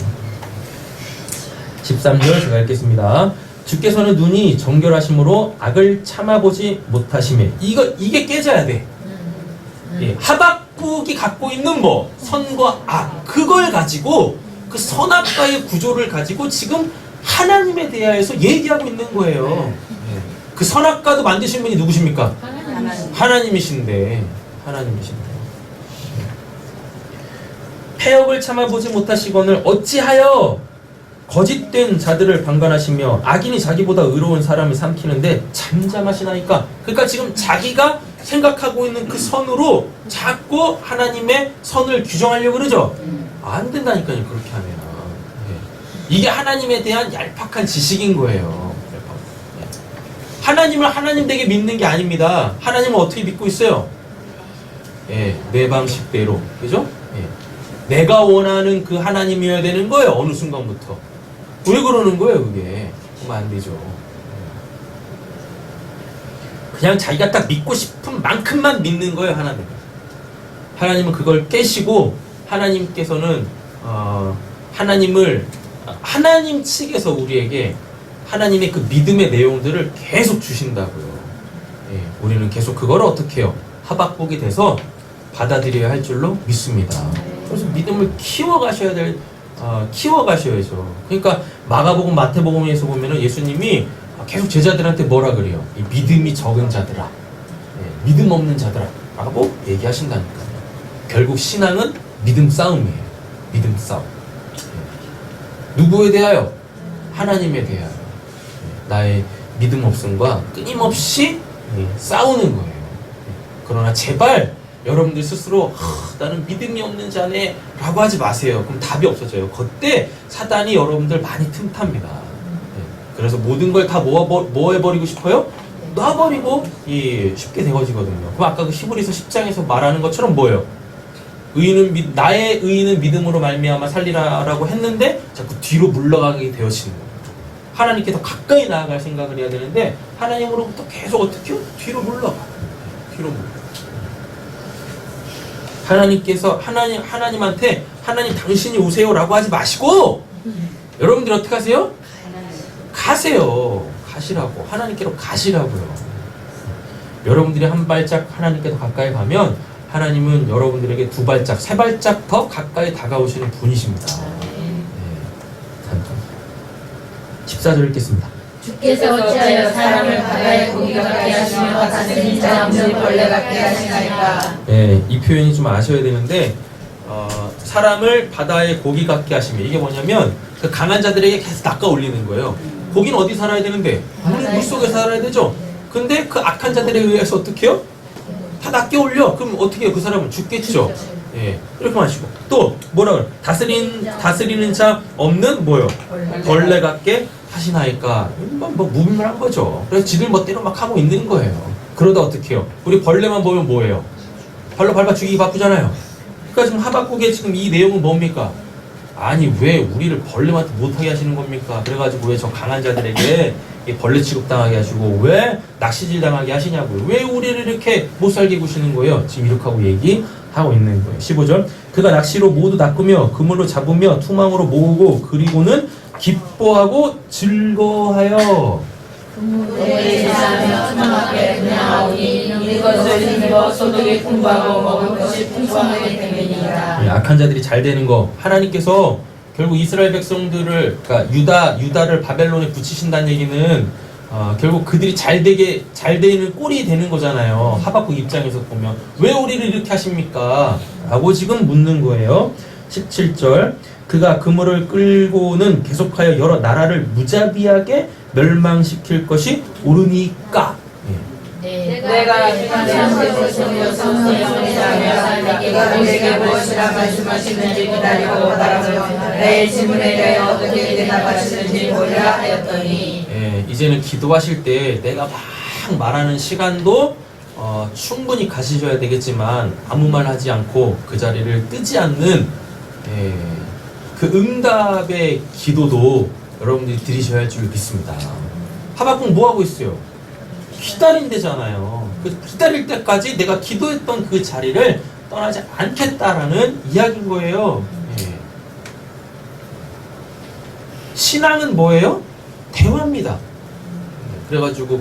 13절 제가 읽겠습니다. 주께서는 눈이 정결하심으로 악을 참아보지 못하심에. 이게 깨져야 돼. 예, 하박국이 갖고 있는 선과 악, 그걸 가지고 그 선악과의 구조를 가지고 지금 하나님에 대하여서 얘기하고 있는 거예요. 네. 그 선악과도 만드신 분이 누구십니까? 하나님이신데. 패역을 참아보지 못하시거늘 어찌하여 거짓된 자들을 방관하시며 악인이 자기보다 의로운 사람을 삼키는데 잠잠하시나이까. 그러니까 지금 자기가 생각하고 있는 그 선으로 자꾸 하나님의 선을 규정하려고 그러죠. 안 된다니까요, 그렇게 하면. 이게 하나님에 대한 얄팍한 지식인 거예요. 하나님을 하나님 되게 믿는 게 아닙니다. 하나님을 어떻게 믿고 있어요? 예, 내 방식대로. 그죠? 예. 내가 원하는 그 하나님이어야 되는 거예요. 어느 순간부터. 왜 그러는 거예요, 그게? 그러면 안 되죠. 그냥 자기가 딱 믿고 싶은 만큼만 믿는 거예요, 하나님. 하나님은 그걸 깨시고, 하나님께서는, 하나님 측에서 우리에게 하나님의 그 믿음의 내용들을 계속 주신다고요. 예, 우리는 계속 그걸 어떻게 해요? 하박국이 돼서 받아들여야 할 줄로 믿습니다. 그래서 믿음을 키워가셔야죠. 그러니까 마가복음, 마태복음에서 보면은 예수님이 계속 제자들한테 뭐라 그래요? 이 믿음이 적은 자들아, 예, 믿음 없는 자들아 라고 얘기하신다니까요. 결국 신앙은 믿음 싸움이에요. 믿음 싸움. 누구에 대하여? 하나님에 대하여. 나의 믿음 없음과 끊임없이 싸우는 거예요. 그러나 제발 여러분들 스스로 나는 믿음이 없는 자네 라고 하지 마세요. 그럼 답이 없어져요. 그때 사단이 여러분들 많이 틈탑니다. 그래서 모든 걸 다 뭐 해버리고 싶어요? 놔버리고 쉽게 되어지거든요. 그럼 아까 그 히브리서 10장에서 말하는 것처럼 뭐예요? 나의 의인은 믿음으로 말미암아 살리라라고 했는데 자꾸 뒤로 물러가게 되어지는 거예요. 하나님께 더 가까이 나아갈 생각을 해야 되는데 하나님으로부터 계속 어떻게 뒤로 물러가. 뒤로 물러가. 하나님께서 하나님한테 하나님 당신이 오세요라고 하지 마시고 여러분들 어떻게 하세요? 가세요. 가시라고. 하나님께로 가시라고요. 여러분들이 한 발짝 하나님께 더 가까이 가면 하나님은 여러분들에게 두 발짝, 세 발짝 더 가까이 다가오시는 분이십니다. 네. 14절 읽겠습니다. 주께서 어찌하여 사람을 바다의 고기 같게 하시며 다스린 자 없는 벌레 같게 하시나이까. 네, 이 표현이 좀 아셔야 되는데 사람을 바다의 고기 같게 하시며 이게 뭐냐면 그 강한 자들에게 계속 낚아 올리는 거예요. 고기는 어디 살아야 되는데? 물속에 살아야 되죠. 근데 그 악한 자들에 의해서 어떻게 해요? 다 낚여 올려. 그럼 어떻게 해요? 그 사람은 죽겠죠. 예, 이렇게 마시고 또 뭐라 그래? 다스리는 자 없는 뭐요? 벌레 같게 하시나이까. 뭐 무빙을 거죠. 그래서 지들 멋대로 막 하고 있는 거예요. 그러다 어떻게 해요? 우리 벌레만 보면 뭐예요? 발로 밟아 죽이기 바쁘잖아요. 그러니까 지금 하박국의 지금 이 내용은 뭡니까? 아니 왜 우리를 벌레한테 못하게 하시는 겁니까? 그래가지고 왜 저 강한 자들에게 벌레 취급당하게 하시고 왜 낚시질 당하게 하시냐고요. 왜 우리를 이렇게 못살게 구시는 거예요? 지금 이렇게 하고 얘기하고 있는 거예요. 15절 그가 낚시로 모두 낚으며 그물로 잡으며 투망으로 모으고 그리고는 기뻐하고 즐거워하여 그물에 제사하며 투망하게 그냥하오니 이것을 힘입어 소득이 풍부하고 먹을 것이 풍성하게 됨이니이다. 악한 자들이 잘 되는 거 하나님께서 결국 이스라엘 백성들을 그러니까 유다를 바벨론에 붙이신다는 얘기는 결국 그들이 잘 되는 꼴이 되는 거잖아요. 하박국 입장에서 보면 왜 우리를 이렇게 하십니까? 라고 지금 묻는 거예요. 17절 그가 그물을 끌고는 계속하여 여러 나라를 무자비하게 멸망시킬 것이 옳으니까. 내가 기관장의 것이며 성령의 손이라며 내가 우리에게 무엇이라 말씀하시는지 기다리고 바라며 내 질문에 대해 어떻게 대답하시는지 보리라 하였더니 이제는 기도하실 때 내가 막 말하는 시간도 충분히 가지셔야 되겠지만 아무 말 하지 않고 그 자리를 뜨지 않는 그 응답의 기도도 여러분들이 드리셔야 할 줄 믿습니다. 하박국 뭐 하고 있어요? 기다린대잖아요. 기다릴 때까지 내가 기도했던 그 자리를 떠나지 않겠다라는 이야기인 거예요. 신앙은 뭐예요? 대화입니다. 그래가지고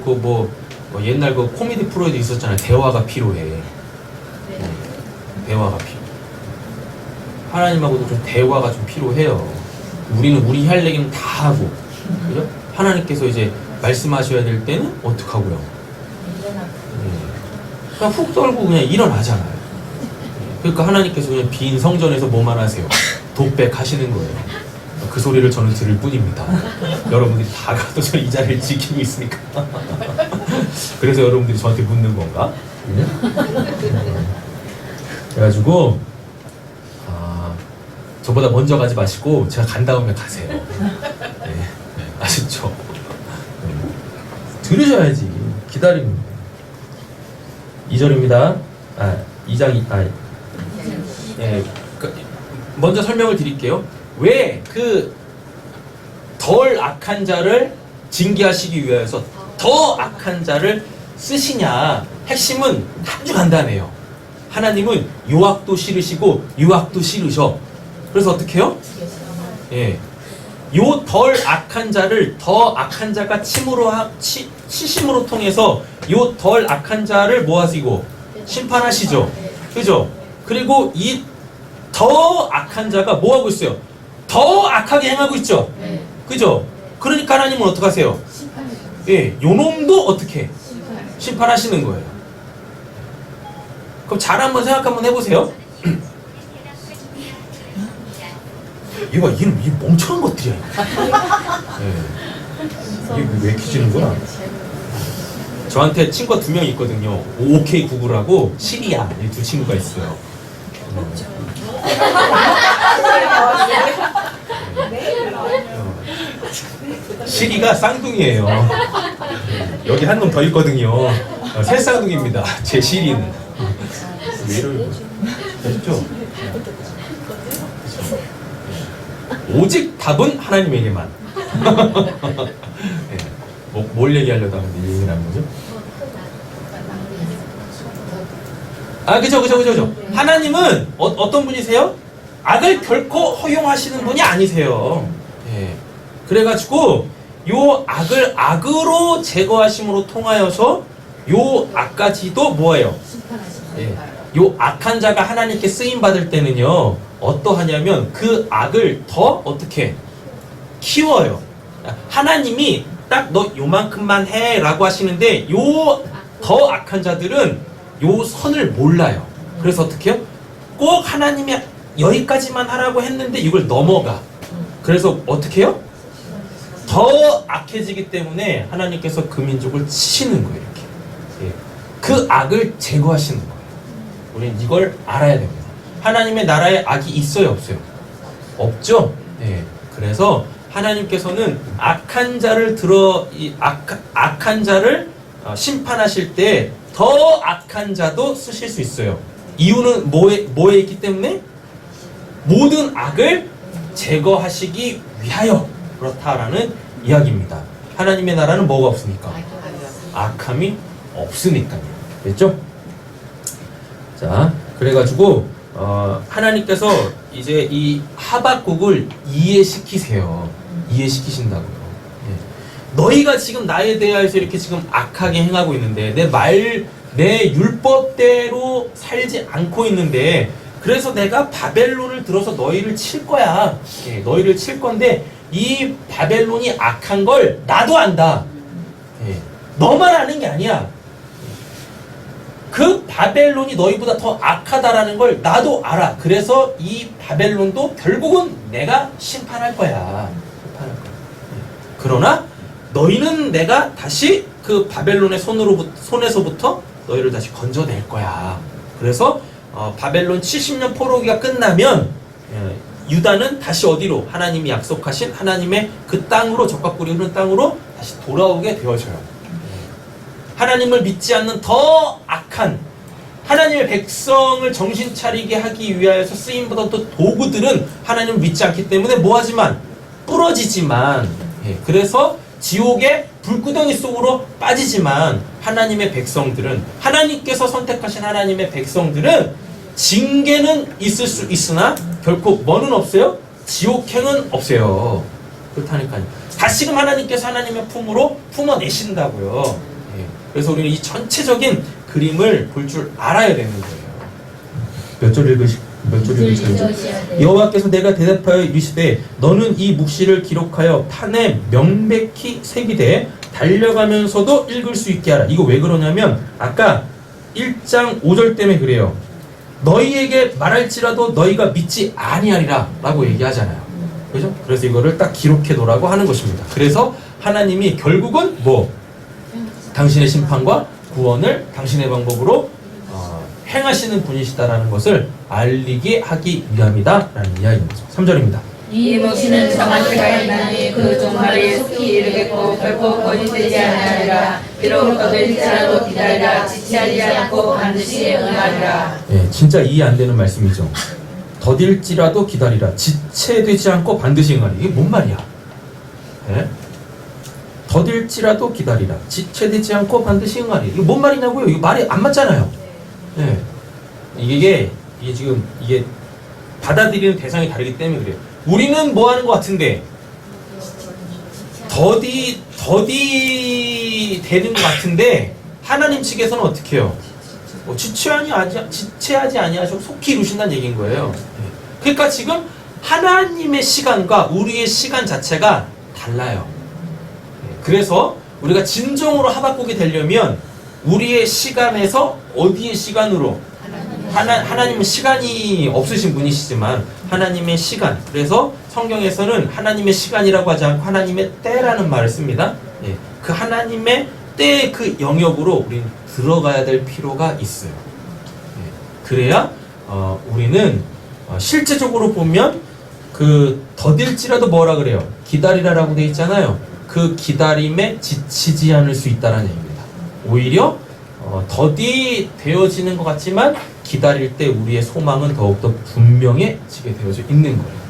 그 옛날 그 코미디 프로에도 있었잖아요. 대화가 필요해. 대화가 필요해. 하나님하고도 좀 대화가 좀 필요해요. 우리는 우리 할 얘기는 다 하고, 그죠? 하나님께서 이제 말씀하셔야 될 때는 어떡하고요? 그냥 훅 떨고 그냥 일어나잖아요. 그러니까 하나님께서 그냥 빈 성전에서 뭐만 하세요? 독백 하시는 거예요. 그 소리를 저는 들을 뿐입니다. 여러분들이 다 가도 저 이 자리를 지키고 있으니까. 그래서 여러분들이 저한테 묻는 건가? 그래가지고 저보다 먼저 가지 마시고 제가 간 다음에 가세요. 아셨죠? 들으셔야지. 기다리는 2절입니다. 2장 먼저 설명을 드릴게요. 왜 그 덜 악한 자를 징계하시기 위해서 더 악한 자를 쓰시냐? 핵심은 아주 간단해요. 하나님은 요악도 싫으시고 유악도 싫으셔. 그래서 어떻게 해요? 요 덜 악한 자를 더 악한 자가 치심으로 통해서 요 덜 악한 자를 뭐 하시고 심판하시죠. 그죠? 그리고 이 더 악한 자가 뭐 하고 있어요? 더 악하게 행하고 있죠. 그죠? 그러니까 하나님은 어떻게 하세요? 요놈도 어떻게 심판하시는 거예요. 그럼 잘 한번 생각 한번 해보세요. 얘가 이 멍청한 것들이야. 이게 왜 이렇게 지는 거야? 저한테 친구가 2명 있거든요. OK99라고 시리아 이 두 친구가 있어요. 시리가 쌍둥이에요. 여기 한 놈 더 있거든요. 새 쌍둥이입니다. 제 시리는. 왜 이러는 거죠? 아시죠? 오직 답은 하나님에게만. 네. 뭘 얘기하려다 근데 이 얘기를 하는 거죠? 아, 그죠. 하나님은 어떤 분이세요? 악을 결코 허용하시는 분이 아니세요. 예. 그래가지고 요 악을 악으로 제거하심으로 통하여서 요 악까지도 뭐예요? 예. 요 악한 자가 하나님께 쓰임 받을 때는요 어떠하냐면 그 악을 더 어떻게 키워요. 하나님이 딱 너 요만큼만 해라고 하시는데 요 더 악한 자들은 요 선을 몰라요. 그래서 어떻게 해요? 꼭 하나님이 여기까지만 하라고 했는데 이걸 넘어가. 그래서 어떻게 해요? 더 악해지기 때문에 하나님께서 그 민족을 치시는 거예요. 이렇게. 예. 그 악을 제거하시는 거예요. 우리는 이걸 알아야 됩니다. 하나님의 나라에 악이 있어요, 없어요? 없죠? 예. 그래서 하나님께서는 악한 자를 악한 자를 심판하실 때 더 악한 자도 쓰실 수 있어요. 이유는 뭐에 있기 때문에? 모든 악을 제거하시기 위하여 그렇다라는 이야기입니다. 하나님의 나라는 뭐가 없으니까? 악함이 없으니까요. 됐죠? 자, 그래가지고 하나님께서 이제 이 하박국을 이해시키세요. 이해시키신다고요. 예. 너희가 지금 나에 대하여서 이렇게 지금 악하게 행하고 있는데 내 율법대로 살지 않고 있는데 그래서 내가 바벨론을 들어서 너희를 칠 거야. 예, 너희를 칠 건데 이 바벨론이 악한 걸 나도 안다. 예, 너만 아는 게 아니야. 그 바벨론이 너희보다 더 악하다라는 걸 나도 알아. 그래서 이 바벨론도 결국은 내가 심판할 거야. 심판할 거야. 그러나 너희는 내가 다시 그 바벨론의 손에서부터 너희를 다시 건져낼 거야. 그래서 바벨론 70년 포로기가 끝나면 유다는 다시 어디로? 하나님이 약속하신 하나님의 그 땅으로 적과 꿀이 흐르는 땅으로 다시 돌아오게 되어져요. 하나님을 믿지 않는 더 악한 하나님의 백성을 정신 차리게 하기 위하여서 쓰임받은 또 도구들은 하나님을 믿지 않기 때문에 뭐하지만 부러지지만 그래서 지옥의 불구덩이 속으로 빠지지만 하나님의 백성들은 하나님께서 선택하신 하나님의 백성들은 징계는 있을 수 있으나 결코 뭐는 없어요? 지옥행은 없어요. 그렇다니까요. 다시금 하나님께서 하나님의 품으로 품어내신다고요. 그래서 우리는 이 전체적인 그림을 볼 줄 알아야 되는 거예요. 몇 절 읽으시죠? 여호와께서 내가 대답하여 이르시되 너는 이 묵시를 기록하여 판에 명백히 새기되 달려가면서도 읽을 수 있게 하라. 이거 왜 그러냐면 아까 1장 5절 때문에 그래요. 너희에게 말할지라도 너희가 믿지 아니하리라 라고 얘기하잖아요. 그죠? 그래서 이거를 딱 기록해 놓으라고 하는 것입니다. 그래서 하나님이 결국은 당신의 심판과 구원을 당신의 방법으로 행하시는 분이시다라는 것을 알리게 하기 위함이다라는 이야기입니다. 3절입니다. 이 묵시는 정한 때가 있나니 그 종말이 속히 이르겠고 결코 거짓되지 아니하리라. 비록 더딜지라도 기다리라. 지체하지 않고 반드시 응하리라. 예, 진짜 이해 안 되는 말씀이죠. 더딜지라도 기다리라. 지체되지 않고 반드시 응하리라. 이게 뭔 말이야? 예? 더딜지라도 기다리라. 지체되지 않고 반드시 응하리라. 이게 뭔 말이냐고요? 이거 말이 안 맞잖아요. 예. 이게 지금 이게 받아들이는 대상이 다르기 때문에 그래요. 우리는 뭐 하는 것 같은데 더디 되는 것 같은데 하나님 측에서는 어떻게 해요? 지체하지 아니하시고 속히 이루신다는 얘기인 거예요. 그러니까 지금 하나님의 시간과 우리의 시간 자체가 달라요. 그래서 우리가 진정으로 하박국이 되려면 우리의 시간에서 어디의 시간으로? 하나님은 시간이 없으신 분이시지만 하나님의 시간. 그래서 성경에서는 하나님의 시간이라고 하지 않고 하나님의 때라는 말을 씁니다. 그 하나님의 그때 그 영역으로 우리는 들어가야 될 필요가 있어요. 예, 그래야 우리는 실제적으로 보면 그 더딜지라도 뭐라 그래요? 기다리라라고 돼 있잖아요. 그 기다림에 지치지 않을 수 있다는 얘기입니다. 오히려 더디 되어지는 것 같지만 기다릴 때 우리의 소망은 더욱더 분명해지게 되어져 있는 거예요.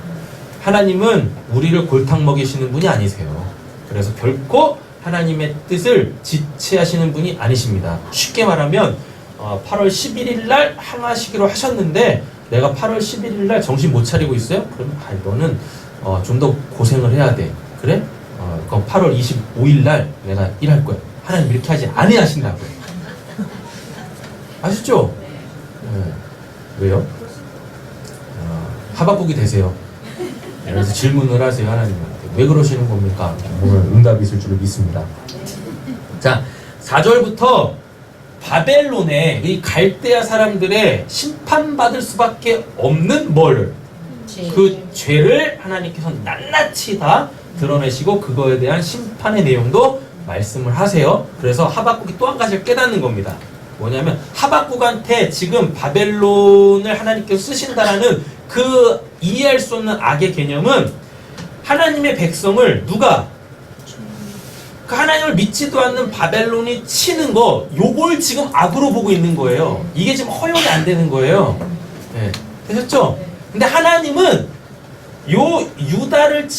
하나님은 우리를 골탕 먹이시는 분이 아니세요. 그래서 결코 하나님의 뜻을 지체하시는 분이 아니십니다. 쉽게 말하면 8월 11일 날 항하시기로 하셨는데 내가 8월 11일 날 정신 못 차리고 있어요? 그러면 너는 좀 더 고생을 해야 돼. 그래? 그럼 8월 25일 날 내가 일할 거야. 하나님 이렇게 하지 아니하신다고요. 아시죠? 네. 왜요? 하박국이 되세요. 그래서 질문을 하세요. 하나님한테. 왜 그러시는 겁니까? 오늘 응답이 있을 줄을 믿습니다. 자, 4절부터 바벨론의 이 갈대아 사람들의 심판받을 수밖에 없는 그 죄를 하나님께서 낱낱이 다 드러내시고 그거에 대한 심판의 내용도 말씀을 하세요. 그래서 하박국이 또 한 가지를 깨닫는 겁니다. 뭐냐면 하박국한테 지금 바벨론을 하나님께서 쓰신다라는 그 이해할 수 없는 악의 개념은 하나님의 백성을 누가 그 하나님을 믿지도 않는 바벨론이 치는 거 요걸 지금 악으로 보고 있는 거예요. 이게 지금 허용이 안 되는 거예요. 네. 되셨죠? 근데 하나님은 요 유다를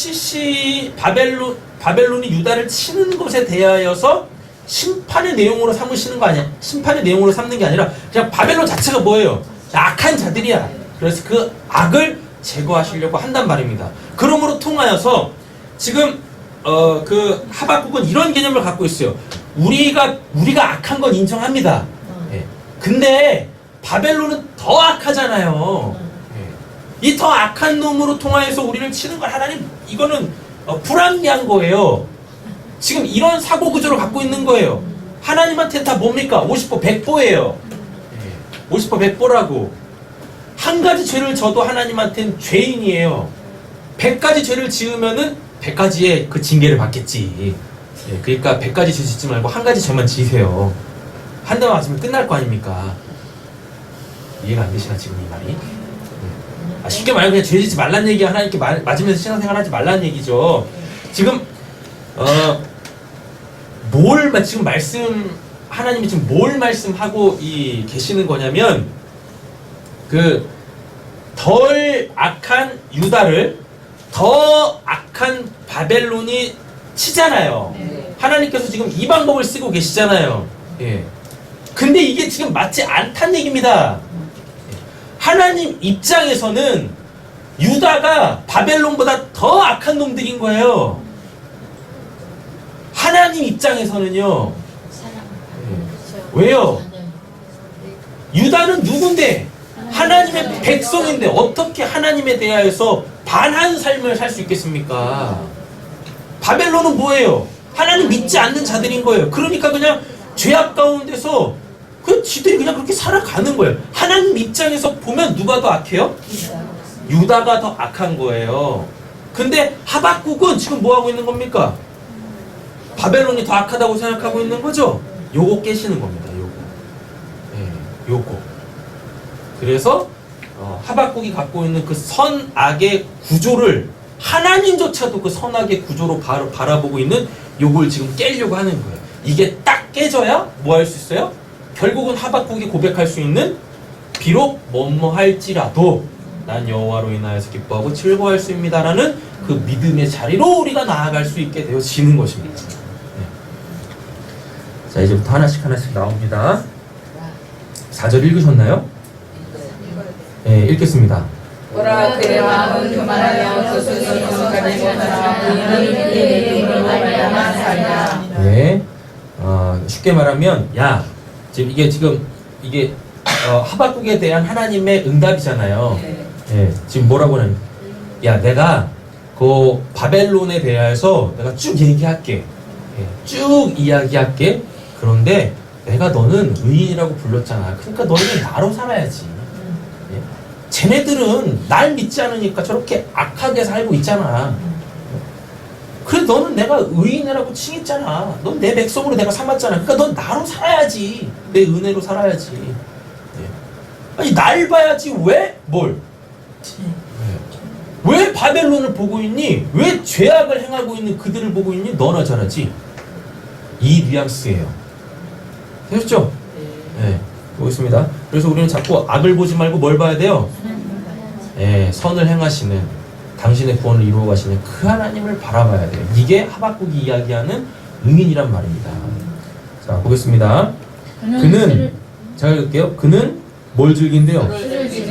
바벨론이 유다를 치는 것에 대하여서 심판의 내용으로 삼으시는 거 아니야? 심판의 내용으로 삼는 게 아니라 그냥 바벨론 자체가 뭐예요? 악한 자들이야. 그래서 그 악을 제거하시려고 한단 말입니다. 그러므로 통하여서 지금 그 하박국은 이런 개념을 갖고 있어요. 우리가 악한 건 인정합니다. 예. 근데 바벨론은 더 악하잖아요. 예. 이 더 악한 놈으로 통하여서 우리를 치는 건 하나님 이거는 불합리한 거예요. 지금 이런 사고 구조를 갖고 있는 거예요. 하나님한테 다 뭡니까? 50보 100보예요. 50보 100보라고. 한 가지 죄를 져도 하나님한테는 죄인이에요. 100가지 죄를 지으면은 100가지의 그 징계를 받겠지. 예, 그러니까 100가지 죄 짓지 말고 한 가지 죄만 지으세요. 한 대만 맞으면 끝날 거 아닙니까? 이해가 안 되시나 지금 이 말이? 쉽게 말하면 그냥 죄 짓지 말란 얘기 하나님께 맞으면서 신앙생활 하지 말란 얘기죠. 지금 지금 하나님이 지금 뭘 말씀하고 계시는 거냐면 그 덜 악한 유다를 더 악한 바벨론이 치잖아요. 하나님께서 지금 이 방법을 쓰고 계시잖아요. 예. 근데 이게 지금 맞지 않다는 얘기입니다. 하나님 입장에서는 유다가 바벨론보다 더 악한 놈들인 거예요. 하나님 입장에서는요. 왜요? 유다는 누군데? 하나님의 백성인데 어떻게 하나님에 대하여서 반한 삶을 살 수 있겠습니까? 바벨론은 뭐예요? 하나님 믿지 않는 자들인 거예요. 그러니까 그냥 죄악 가운데서 지들이 그냥 그렇게 살아가는 거예요. 하나님 입장에서 보면 누가 더 악해요? 유다가 더 악한 거예요. 근데 하박국은 지금 뭐 하고 있는 겁니까? 바벨론이 더 악하다고 생각하고 있는 거죠? 요거 깨시는 겁니다. 요거. 그래서 하박국이 갖고 있는 그 선악의 구조를 하나님조차도 그 선악의 구조로 바라보고 있는 요걸 지금 깨려고 하는 거예요. 이게 딱 깨져야 뭐 할 수 있어요? 결국은 하박국이 고백할 수 있는 비록 뭐뭐할지라도 난 여호와로 인하여서 기뻐하고 즐거워할 수 있습니다라는 그 믿음의 자리로 우리가 나아갈 수 있게 되어지는 것입니다. 네. 자, 이제부터 하나씩 나옵니다. 4절 읽으셨나요? 네, 읽겠습니다. 오라 그의 마음은 교만하며 그 손이 정직하지 못하나 그의 이름으로 말미암아 살리라. 네, 쉽게 말하면 지금 이게 하박국에 대한 하나님의 응답이잖아요. 네, 지금 뭐라고 하냐면 내가 그 바벨론에 대해서 내가 쭉 얘기할게. 쭉 이야기할게. 그런데 내가 너는 의인이라고 불렀잖아. 그러니까 너희는 나로 살아야지. 쟤네들은 날 믿지 않으니까 저렇게 악하게 살고 있잖아. 그래 너는 내가 의인이라고 칭했잖아. 넌 내 백성으로 내가 삼았잖아. 그러니까 넌 나로 살아야지. 내 은혜로 살아야지. 예. 아니 날 봐야지 왜? 뭘? 왜 바벨론을 보고 있니? 왜 죄악을 행하고 있는 그들을 보고 있니? 너나 잘하지. 이 뉘앙스예요. 되셨죠? 네. 보겠습니다. 그래서 우리는 자꾸 악을 보지 말고 뭘 봐야 돼요? 예, 선을 행하시는 당신의 구원을 이루어 가시는 그 하나님을 바라봐야 돼요. 이게 하박국이 이야기하는 의인이란 말입니다. 자, 보겠습니다. 그는 잘 읽을게요. 그는 뭘 즐긴대요?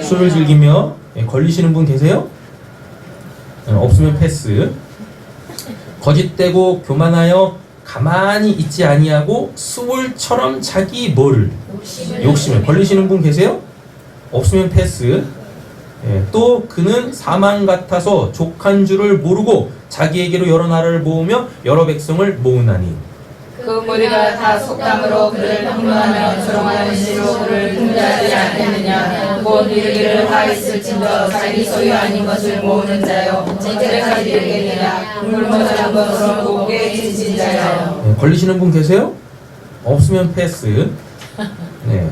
술을 즐기며. 예, 걸리시는 분 계세요? 예, 없으면 패스. 거짓되고 교만하여 가만히 있지 아니하고 수울처럼 자기 뭐를? 욕심에. 걸리시는 분 계세요? 없으면 패스. 예, 또 그는 사망 같아서 족한 줄을 모르고 자기에게로 여러 나라를 모으며 여러 백성을 모으나니. 그 무리가 다 속담으로 그를 평론하며 조롱하는 시로 그를 풍자하지 않겠느냐. 곧 이르기를 화 있을진저 자기 소유 아닌 것을 모으는 자요 언제까지 이르겠느냐. 굶어자는 것으로 곱게 지친 자요. 예, 걸리시는 분 계세요? 없으면 패스. 네.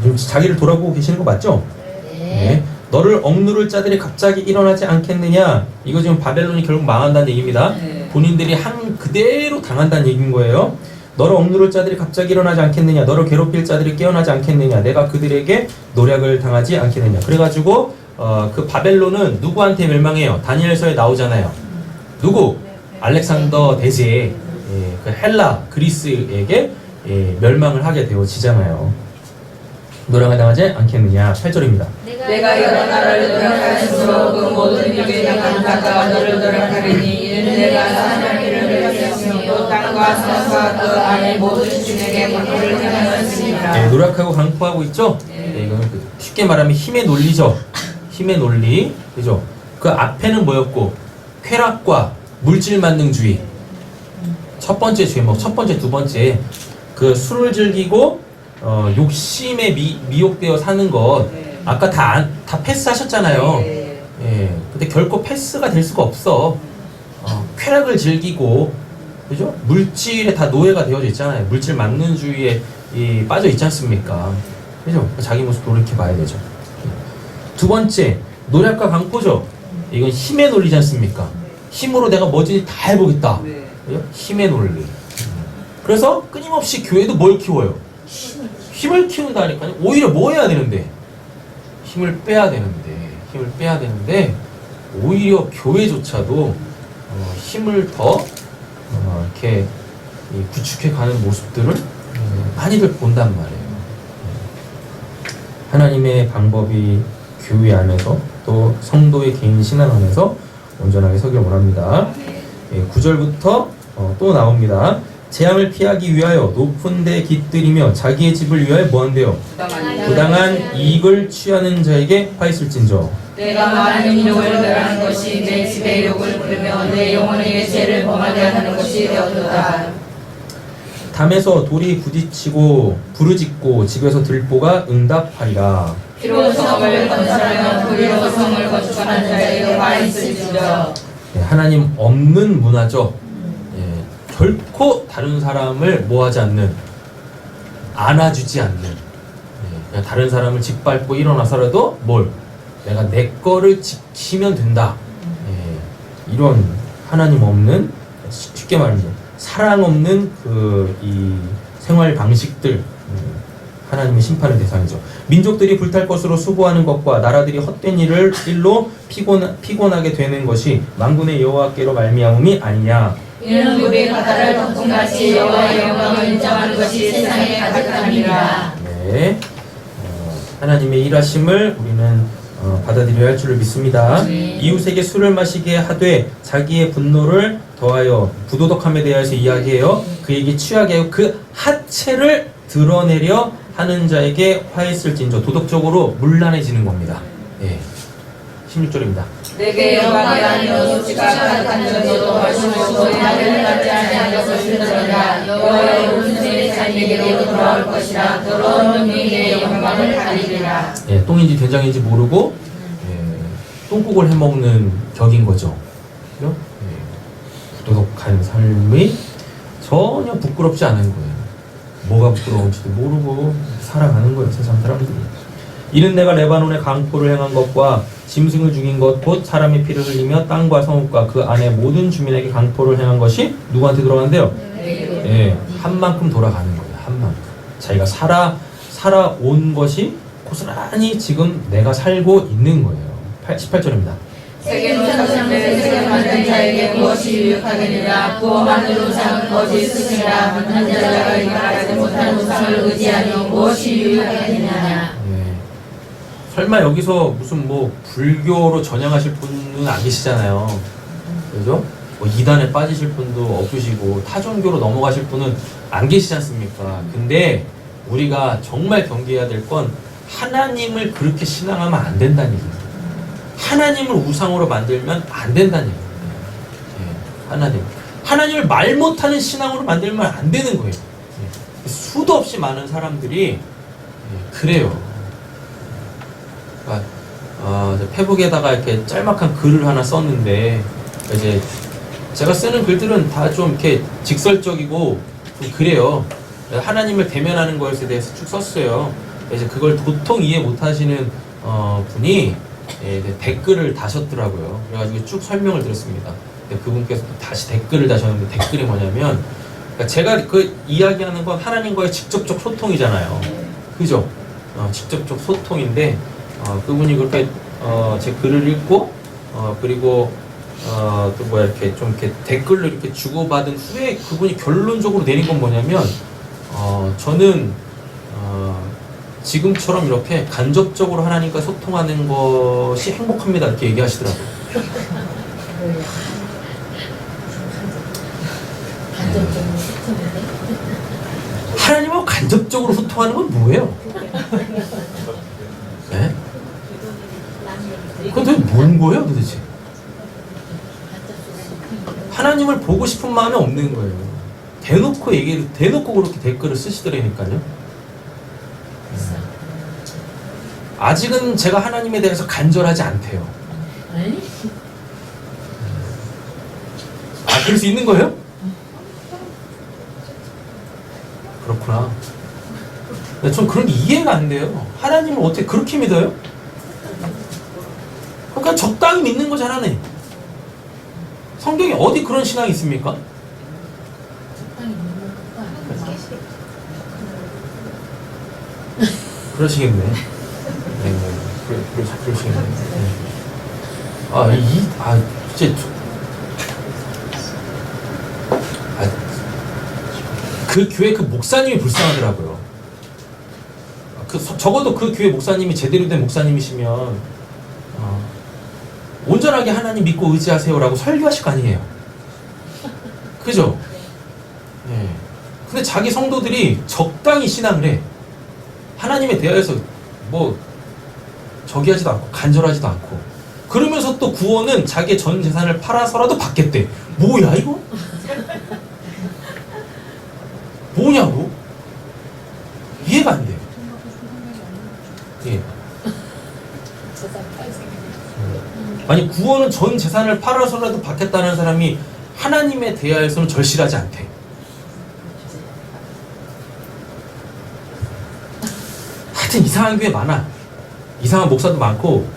지금 자기를 돌아보고 계시는 거 맞죠? 네. 너를 억누를 자들이 갑자기 일어나지 않겠느냐. 이거 지금 바벨론이 결국 망한다는 얘기입니다. 본인들이 한 그대로 당한다는 얘기인 거예요. 너를 억누를 자들이 갑자기 일어나지 않겠느냐. 너를 괴롭힐 자들이 깨어나지 않겠느냐. 내가 그들에게 노략을 당하지 않겠느냐. 그래가지고 그 바벨론은 누구한테 멸망해요? 다니엘서에 나오잖아요. 누구? 알렉산더 대제, 예, 그 헬라 그리스에게 예, 멸망을 하게 되어지잖아요. 노략을 당하지 않겠느냐. 8절입니다. 내가 여러 나라를 노력할수록 그 모든 일에 당한 자가 너를 노력하리니 이는 내가 하나님을 노력했으며 또 땅과 산과 그 안에 모든 주에게 방법을 행하였으니라. 네, 노력하고 강포하고 있죠? 네, 이거는 쉽게 말하면 힘의 논리죠. 힘의 논리. 그죠? 그 앞에는 뭐였고? 쾌락과 물질 만능주의. 첫 번째 죄목, 첫 번째, 두 번째. 그 술을 즐기고 욕심에 미혹되어 사는 것. 아까 다 패스하셨잖아요. 예, 근데 결코 패스가 될 수가 없어. 쾌락을 즐기고, 그죠? 물질에 다 노예가 되어져 있잖아요. 물질 만능주의에 빠져 있지 않습니까? 그죠? 자기 모습 돌이켜봐야 되죠. 두 번째, 노력과 강포죠. 이건 힘의 논리지 않습니까? 힘으로 내가 뭐든지 다 해보겠다. 그죠? 힘의 논리. 그래서 끊임없이 교회도 뭘 키워요? 힘을 키운다니까요. 오히려 뭐 해야 되는데? 힘을 빼야 되는데 오히려 교회조차도 힘을 더 이렇게 구축해 가는 모습들을 많이들 본단 말이에요. 하나님의 방법이 교회 안에서 또 성도의 개인 신앙 안에서 온전하게 서길 원합니다. 9절부터 또 나옵니다. 재앙을 피하기 위하여 높은 데 깃들이며 자기의 집을 위하여 뭐한대요? 부당한 이익을 취하는 자에게 화 있을진저. 내가 많은 욕을 멸하는 것이 내 집에 욕을 부르며 내 영혼에게 죄를 범하게 하는 것이 되었도다. 담에서 돌이 부딪히고 부르짖고 집에서 들보가 응답하리라. 피로 성을 건설하며 불의로 성을 건축하는 자에게 화 있을지어다. 네, 하나님 없는 문화죠. 결코 다른 사람을 뭐하지 않는, 안아주지 않는, 그냥 다른 사람을 짓밟고 일어나서라도 내가 내 거를 지키면 된다. 이런 하나님 없는, 쉽게 말하면 사랑 없는 이 생활 방식들, 하나님의 심판의 대상이죠. 민족들이 불탈 것으로 수고하는 것과 나라들이 헛된 일로 피곤하게 되는 것이 만군의 여호와께로 말미암음이 아니냐. 이는 우리 바다를 덮음같이 여호와의 영광을 인정하는 것이 세상에 가득함이라. 네, 하나님의 일하심을 우리는 받아들여야 할 줄을 믿습니다. 이웃에게 술을 마시게 하되 자기의 분노를 더하여 부도덕함에 대하여서 이야기해요. 그에게 취하게 하여 그 하체를 드러내려 하는 자에게 화했을진저. 도덕적으로 문란해지는 겁니다. 16절입니다. 내게 영광이 아니요 수치가 가득한 자도 말씀으로 나를 받지 아니한 것을 들으라. 여호와의 오른손이 자기에게로 돌아올 것이라. 더러운 눈이 내 영광을 가리리라. 똥인지 된장인지 모르고 똥국을 해먹는 격인 거죠. 그죠? 예. 부도덕한 삶이 전혀 부끄럽지 않은 거예요. 뭐가 부끄러운지도 모르고 살아가는 거예요, 세상 사람들이. 이는 내가 레바논의 강포를 행한 것과 짐승을 죽인 것 곧 사람의 피를 흘리며 땅과 성읍과 그 안에 모든 주민에게 강포를 행한 것이 누구한테 돌아간대요? 예, 한 만큼 돌아가는 거예요. 한 만큼. 자기가 살아온 것이 고스란히 지금 내가 살고 있는 거예요. 18절입니다. 세계는 상상을 세계 만든 자에게 무엇이 유익하겠느냐. 구원하는 우상은 거짓 스승이라. 만난 자가 말하지 못한 우상을 의지하니 무엇이 유익하겠느냐. 설마 여기서 무슨 뭐 불교로 전향하실 분은 안 계시잖아요. 그죠? 뭐 이단에 빠지실 분도 없으시고 타종교로 넘어가실 분은 안 계시지 않습니까? 근데 우리가 정말 경계해야 될 건 하나님을 그렇게 신앙하면 안 된다는 얘기예요. 하나님을 우상으로 만들면 안 된다는 얘기예요. 예, 하나님을 말 못하는 신앙으로 만들면 안 되는 거예요. 예, 수도 없이 많은 사람들이 그래요. 그러니까 페북에다가 이렇게 짤막한 글을 하나 썼는데 이제 제가 쓰는 글들은 다 좀 이렇게 직설적이고 좀 그래요. 하나님을 대면하는 것에 대해서 쭉 썼어요. 이제 그걸 도통 이해 못하시는 분이 댓글을 다셨더라고요. 그래가지고 쭉 설명을 드렸습니다. 근데 그분께서 또 다시 댓글을 다셨는데 댓글이 뭐냐면, 그러니까 제가 그 이야기하는 건 하나님과의 직접적 소통이잖아요. 그죠? 직접적 소통인데 그분이 그렇게 제 글을 읽고 그리고 또 뭐야 이렇게 좀 이렇게 댓글로 이렇게 주고받은 후에 그분이 결론적으로 내린 건 뭐냐면 저는 지금처럼 이렇게 간접적으로 하나님과 소통하는 것이 행복합니다 이렇게 얘기하시더라고요. 간접적으로 소통인데? 하나님하고 간접적으로 소통하는 건 뭐예요? 네? 그건 도대체 뭔 거예요 도대체? 하나님을 보고 싶은 마음이 없는 거예요. 대놓고 대놓고 그렇게 댓글을 쓰시더라니까요. 아직은 제가 하나님에 대해서 간절하지 않대요. 그럴 수 있는 거예요? 그렇구나. 근데 전 그런 게 이해가 안 돼요. 하나님을 어떻게 그렇게 믿어요? 그러니까 적당히 믿는 거잖아요. 성경에 어디 그런 신앙이 있습니까? 적당히 믿는 것과 그러시겠네. 네, 그러시겠네. 진짜. 그 교회 그 목사님이 불쌍하더라고요. 적어도 그 교회 목사님이 제대로 된 목사님이시면 온전하게 하나님 믿고 의지하세요라고 설교하실 거 아니에요. 그죠? 네. 근데 자기 성도들이 적당히 신앙을 해. 하나님에 대하여서 뭐 저기 하지도 않고 간절하지도 않고 그러면서 또 구원은 자기의 전 재산을 팔아서라도 받겠대. 뭐야 이거? 뭐냐고? 이해가 안 돼요. 예. 아니 구원은 전 재산을 팔아서라도 받겠다는 사람이 하나님에 대하여서는 절실하지 않대. 하여튼 이상한 교회 많아. 이상한 목사도 많고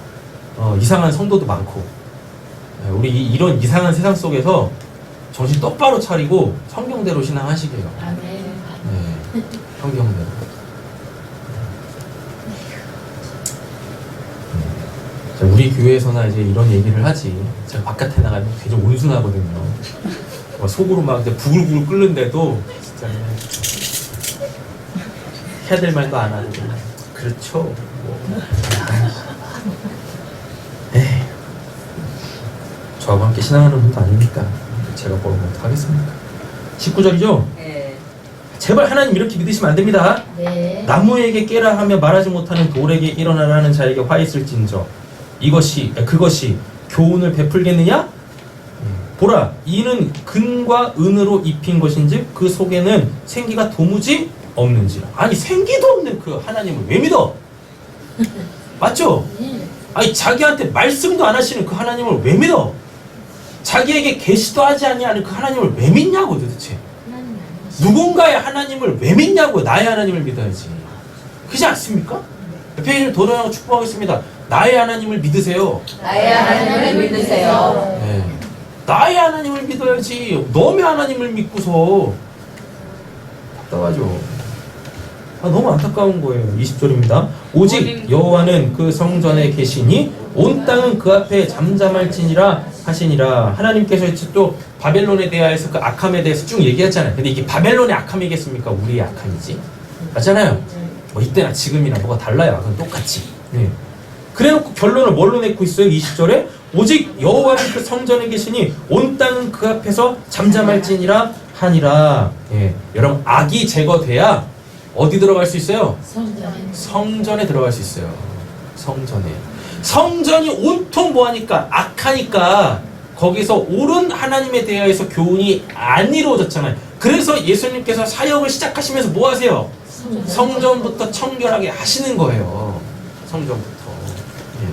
이상한 성도도 많고 우리 이런 이상한 세상 속에서 정신 똑바로 차리고 성경대로 신앙하시게요. 아멘. 네, 성경대로. 우리 교회에서나 이제 이런 얘기를 하지. 제가 바깥에 나가면 굉장히 온순하거든요. 속으로 막 이제 부글부글 끓는데도 진짜 해야 될 말도 안 하고 그렇죠. 저하고 함께 신앙하는 분도 아닙니까? 제가 뭘 못하겠습니까? 19절이죠? 네. 제발 하나님 이렇게 믿으시면 안 됩니다. 네. 나무에게 깨라 하며 말하지 못하는 돌에게 일어나라 하는 자에게 화 있을진저 그것이 교훈을 베풀겠느냐? 보라, 이는 금과 은으로 입힌 것인지 그 속에는 생기가 도무지 없는지라. 아니 생기도 없는 그 하나님을 왜 믿어? 맞죠? 아니 자기한테 말씀도 안 하시는 그 하나님을 왜 믿어? 자기에게 계시도 하지 아니하는 그 하나님을 왜 믿냐고 도대체. 하나님이 아니시. 누군가의 하나님을 왜 믿냐고. 나의 하나님을 믿어야지. 그렇지 않습니까? 에페소서 도전하고 축복하겠습니다. 나의 하나님을 믿으세요. 나의 하나님을 믿으세요. 네. 나의 하나님을 믿어야지. 너의 하나님을 믿고서. 답답하죠. 너무 안타까운 거예요. 20절입니다. 오직 여호와는 그 성전에 계시니 온 땅은 그 앞에 잠잠할지니라 하시니라. 하나님께서 또 바벨론에 대하여서 그 악함에 대해서 쭉 얘기했잖아요. 근데 이게 바벨론의 악함이겠습니까? 우리의 악함이지. 맞잖아요. 뭐 이때나 지금이나 뭐가 달라요. 그건 똑같지. 네. 그래놓고 결론을 뭘로 내고 있어요? 20절에 오직 여호와는 그 성전에 계시니 온 땅은 그 앞에서 잠잠할지니라 하니라. 예. 여러분, 악이 제거돼야 어디 들어갈 수 있어요? 성전에 들어갈 수 있어요. 성전에. 성전이 온통 뭐하니까? 악하니까 거기서 옳은 하나님에 대하여서 교훈이 안 이루어졌잖아요. 그래서 예수님께서 사역을 시작하시면서 뭐 하세요? 성전부터 청결하게 하시는 거예요. 성전부터. 예.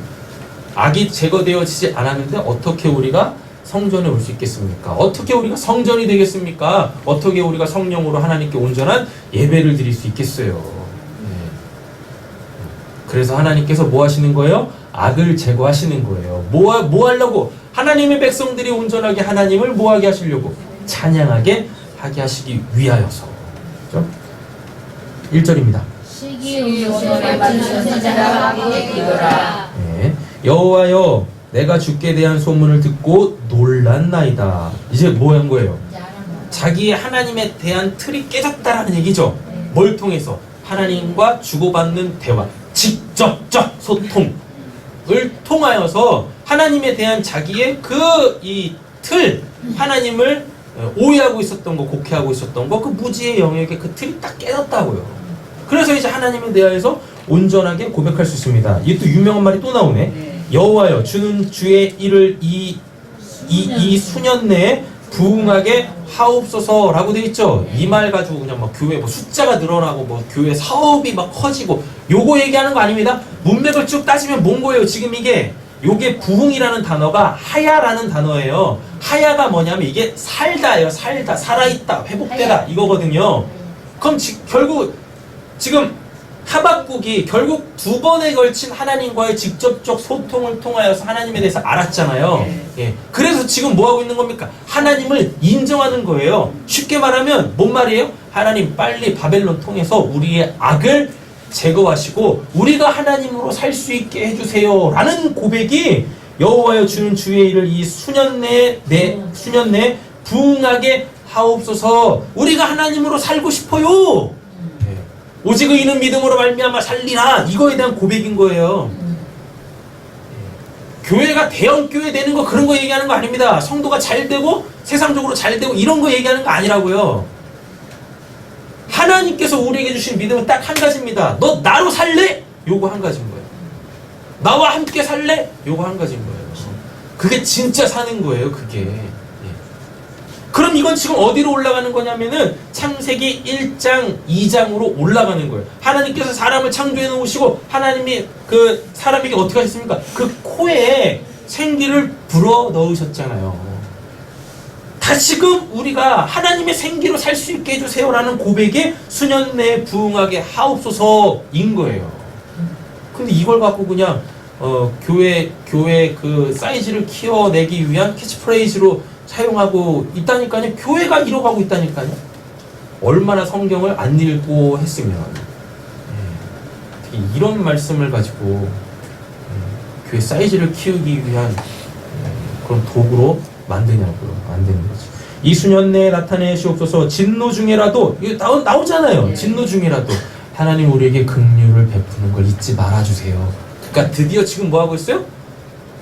악이 제거되어지지 않았는데 어떻게 우리가 성전에 올 수 있겠습니까? 어떻게 우리가 성전이 되겠습니까? 어떻게 우리가 성령으로 하나님께 온전한 예배를 드릴 수 있겠어요? 예. 그래서 하나님께서 뭐 하시는 거예요? 악을 제거하시는 거예요. 뭐 하려고? 하나님의 백성들이 온전하게 하나님을 뭐 하게 하시려고? 찬양하게 하게 하시기 위하여서. 그렇죠? 1절입니다. 시기 온전에 맞추신 선자가 함께 기도라. 네. 여호와여, 내가 주께 대한 소문을 듣고 놀랐나이다. 이제 뭐 한 거예요? 자기의 하나님에 대한 틀이 깨졌다라는 얘기죠. 뭘 통해서? 하나님과 주고받는 대화, 직접적 소통을 통하여서 하나님에 대한 자기의 이 틀, 하나님을 오해하고 있었던 거, 곡해하고 있었던 거, 그 무지의 영역의 그 틀이 딱 깨졌다고요. 그래서 이제 하나님에 대하여서 온전하게 고백할 수 있습니다. 이게 또 유명한 말이 또 나오네. 여호와여, 주는 주의 일을 이 수년 내에 부응하게 하옵소서라고 되어 있죠. 이 말 가지고 그냥 막 교회 뭐 숫자가 늘어나고 뭐 교회 사업이 막 커지고 요거 얘기하는 거 아닙니다. 문맥을 쭉 따지면 뭔 거예요? 지금 요게 부흥이라는 단어가 하야라는 단어예요. 하야가 뭐냐면 이게 살다예요. 살다, 살아있다, 회복되다 이거거든요. 그럼 결국 지금 하박국이 결국 2번에 걸친 하나님과의 직접적 소통을 통하여서 하나님에 대해서 알았잖아요. 예. 그래서 지금 뭐 하고 있는 겁니까? 하나님을 인정하는 거예요. 쉽게 말하면 뭔 말이에요? 하나님, 빨리 바벨론 통해서 우리의 악을 제거하시고 우리가 하나님으로 살 수 있게 해주세요 라는 고백이 여호와여, 주는 주의 일을 이 수년 내에 부응하게 하옵소서. 우리가 하나님으로 살고 싶어요. 오직 의인은 믿음으로 말미암아 살리라. 이거에 대한 고백인 거예요. 교회가 대형 교회 되는 거, 그런 거 얘기하는 거 아닙니다. 성도가 잘 되고 세상적으로 잘 되고 이런 거 얘기하는 거 아니라고요. 하나님께서 우리에게 주신 믿음은 딱 한 가지입니다. 너 나로 살래? 요거 한 가지인 거예요. 나와 함께 살래? 요거 한 가지인 거예요. 그게 진짜 사는 거예요. 그게. 그럼 이건 지금 어디로 올라가는 거냐면은 창세기 1장, 2장으로 올라가는 거예요. 하나님께서 사람을 창조해 놓으시고 하나님이 그 사람에게 어떻게 하셨습니까? 그 코에 생기를 불어 넣으셨잖아요. 다시금 우리가 하나님의 생기로 살 수 있게 해주세요라는 고백에 수년 내에 부응하게 하옵소서인 거예요. 근데 이걸 갖고 그냥 교회 그 사이즈를 키워내기 위한 캐치프레이즈로 사용하고 있다니까요. 교회가 이뤄가고 있다니까요. 얼마나 성경을 안 읽고 했으면 이런 말씀을 가지고 교회 사이즈를 키우기 위한 그런 도구로 만드냐고요. 안 되는 거죠. 이 수년 내에 나타내시옵소서. 진노 중에라도 이거 나오잖아요. 진노 중에라도 하나님 우리에게 긍휼을 베푸는 걸 잊지 말아주세요. 그러니까 드디어 지금 뭐 하고 있어요?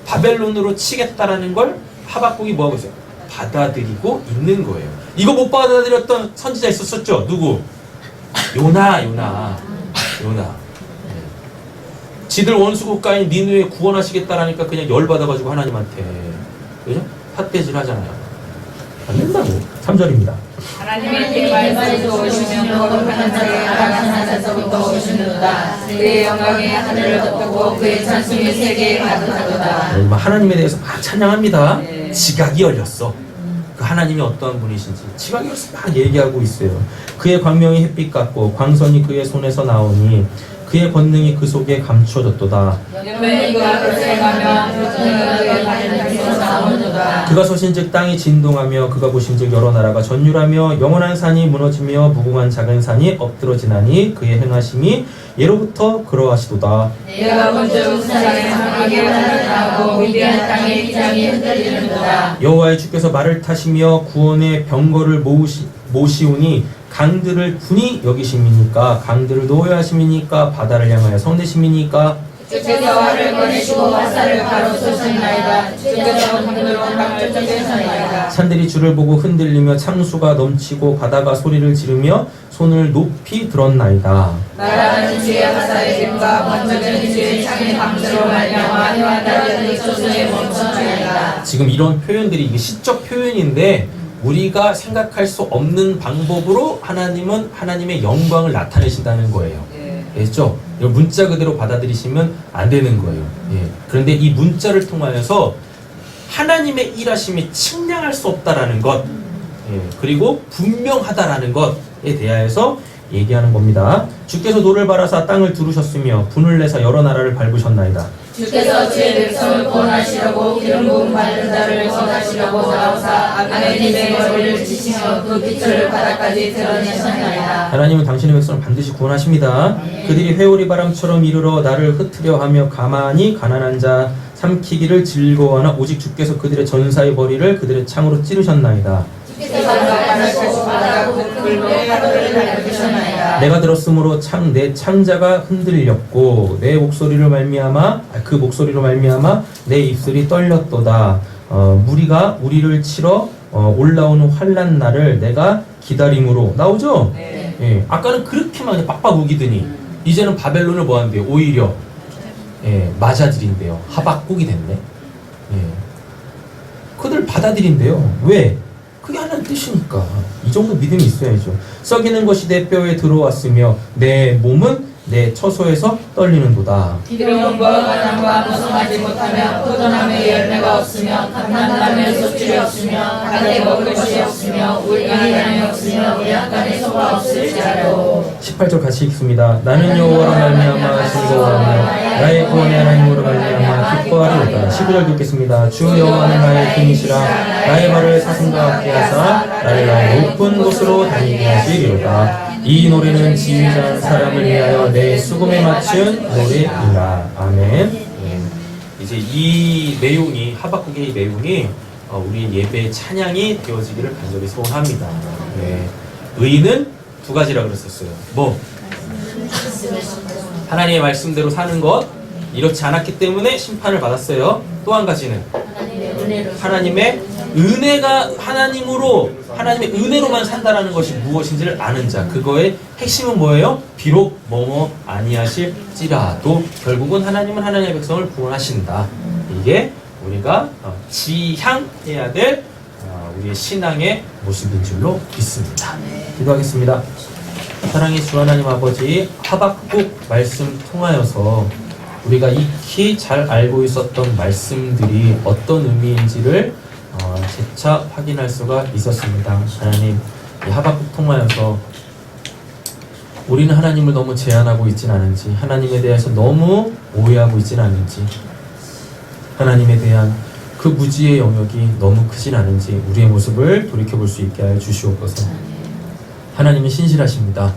바벨론으로 치겠다라는 걸 하박국이 뭐 하고 있어요? 받아들이고 있는 거예요. 이거 못 받아들였던 선지자 있었었죠? 누구? 요나. 지들 원수 국가인 니느웨 구원하시겠다라니까 그냥 열받아가지고 하나님한테, 그죠? 삿대질 하잖아요. 안 된다고. 3절입니다. 하나님의 말씀에서 오시며 거룩한 자의 하나님께서부터 오시는도다. 그의 영광이 하늘을 덮고 그의 찬송이 세계에 가득하도다. 하나님에 대해서 막 찬양합니다. 네. 지각이 열렸어. 그 하나님이 어떠한 분이신지 지각이 열려서 막 얘기하고 있어요. 그의 광명이 햇빛 같고 광선이 그의 손에서 나오니 그의 권능이 그 속에 감춰졌도다. 여름에 이가 발생하며 그의 발에서 나오는도다. 그가 서신즉 땅이 진동하며 그가 보신즉 여러 나라가 전율하며 영원한 산이 무너지며 무궁한 작은 산이 엎드러지나니 그의 행하심이 예로부터 그러하시도다. 내가 본즉 세상에 상하게 나타나고 위대한 땅의 기장이 흔들리는도다. 여호와의 주께서 말을 타시며 구원의 병거를 모시오니 강들을 분이 여기심이니까 강들을 놓아야 하심이니까 바다를 향하여 성내심이니까 주께서 활을 꺼내시고 화살을 바로 쏘셨나이다. 주께서 강으로 강을 쫓으셨나이다. 산들이 주를 보고 흔들리며 창수가 넘치고 바다가 소리를 지르며 손을 높이 들었나이다. 나라는 주의 화살의 빛과 번쩍이는 주의 창의 강수로 말미암아 해와 달의 조수에 멈춰나이다. 지금 이런 표현들이 이게 시적 표현인데 우리가 생각할 수 없는 방법으로 하나님은 하나님의 영광을 나타내신다는 거예요. 알겠죠? 이걸 문자 그대로 받아들이시면 안 되는 거예요. 예. 그런데 이 문자를 통하여서 하나님의 일하심이 측량할 수 없다라는 것, 예. 그리고 분명하다라는 것에 대하여서 얘기하는 겁니다. 주께서 노를 바라사 땅을 두르셨으며 분을 내사 여러 나라를 밟으셨나이다. 주께서 주의 백성을 구원하시려고 기름 부음 받는 자를 선하시려고 나오사 아벨님의 머리를 치시며 그 빛을 바다까지 드러내셨나이다. 하나님은 당신의 백성을 반드시 구원하십니다. 그들이 회오리 바람처럼 이르러 나를 흩으려 하며 가만히 가난한 자 삼키기를 즐거워하나 오직 주께서 그들의 전사의 머리를 그들의 창으로 찌르셨나이다. 주께서 바다하시고 바다가 불로 파도를 밟으셨나이다. 내가 들었으므로 내 창자가 흔들렸고 내 목소리로 말미암아 그 목소리로 말미암아 내 입술이 떨렸도다. 무리가 우리를 치러 올라오는 환난 날을 내가 기다림으로 나오죠? 네. 예, 아까는 그렇게만 빡빡 우기더니 이제는 바벨론을 뭐 한대요? 오히려 예, 맞아들인대요. 하박국이 됐네. 예. 그들 받아들인대요. 왜? 그게 하나님 뜻이니까. 이 정도 믿음이 있어야죠. 썩이는 것이 내 뼈에 들어왔으며 내 몸은 내 처소에서 떨리는도다. 기름과 가난과 무성하지 못하며 포도나무에 열매가 없으며 감람나무에 소출이 없으며 갓에 먹을 것이 없으며 우리가 양이 없으며 약간의 소가 없을지라도. 18절 같이 읽습니다. 나는 여호와로 말미암아 즐거워하며 나의 구원의 하나님으로 말미암아 기뻐하리로다. 19절 읽겠습니다. 주 여호와는 나의 등이시라 나의 발을 사슴과 같게 하사 나를 나의 높은 곳으로 다니게 하시리로다. 이 노래는 지휘자한 사람을 위하여 내 수금에 맞춘 노래이라. 아멘. 예. 이제 이 내용이 하박국의 이 내용이 우리 예배의 찬양이 되어지기를 간절히 소원합니다. 네. 의는 두 가지라 그랬었어요. 뭐? 하나님의 말씀대로 사는 것, 이렇지 않았기 때문에 심판을 받았어요. 또 한 가지는 하나님의 은혜가 하나님의 은혜로만 산다라는 것이 무엇인지를 아는 자. 그거의 핵심은 뭐예요? 비록 뭐뭐 아니하실지라도 결국은 하나님은 하나님의 백성을 구원하신다. 이게 우리가 지향해야 될 우리의 신앙의 모습인 줄로 믿습니다. 기도하겠습니다. 사랑의 주 하나님 아버지, 하박국 말씀 통하여서 우리가 익히 잘 알고 있었던 말씀들이 어떤 의미인지를 재차 확인할 수가 있었습니다. 하나님, 이 하박국 통하여서 우리는 하나님을 너무 제한하고 있진 않은지, 하나님에 대해서 너무 오해하고 있진 않은지, 하나님에 대한 그 무지의 영역이 너무 크진 않은지 우리의 모습을 돌이켜볼 수 있게 하여 주시옵소서. 하나님은 신실하십니다.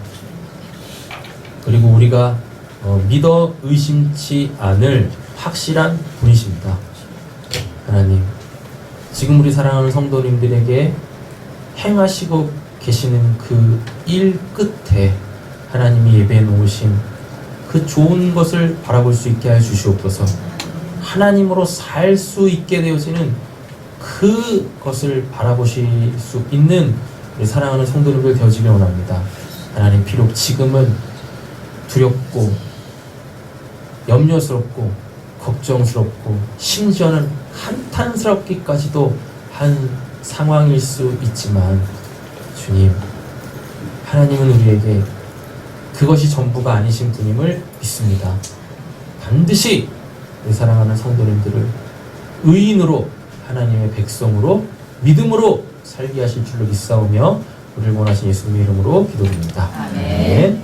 그리고 우리가 믿어 의심치 않을 확실한 분이십니다. 하나님, 지금 우리 사랑하는 성도님들에게 행하시고 계시는 그 일 끝에 하나님이 예배해 놓으신 그 좋은 것을 바라볼 수 있게 하여 주시옵소서. 하나님으로 살 수 있게 되어지는 그것을 바라보실 수 있는 우리 사랑하는 성도님들 되어지길 원합니다. 하나님, 비록 지금은 두렵고 염려스럽고 걱정스럽고 심지어는 한탄스럽기까지도 한 상황일 수 있지만 주님, 하나님은 우리에게 그것이 전부가 아니신 분임을 믿습니다. 반드시 우리 사랑하는 성도님들을 의인으로 하나님의 백성으로 믿음으로 살게 하실 줄로 믿사오며 우리를 원하신 예수님의 이름으로 기도드립니다. 아멘.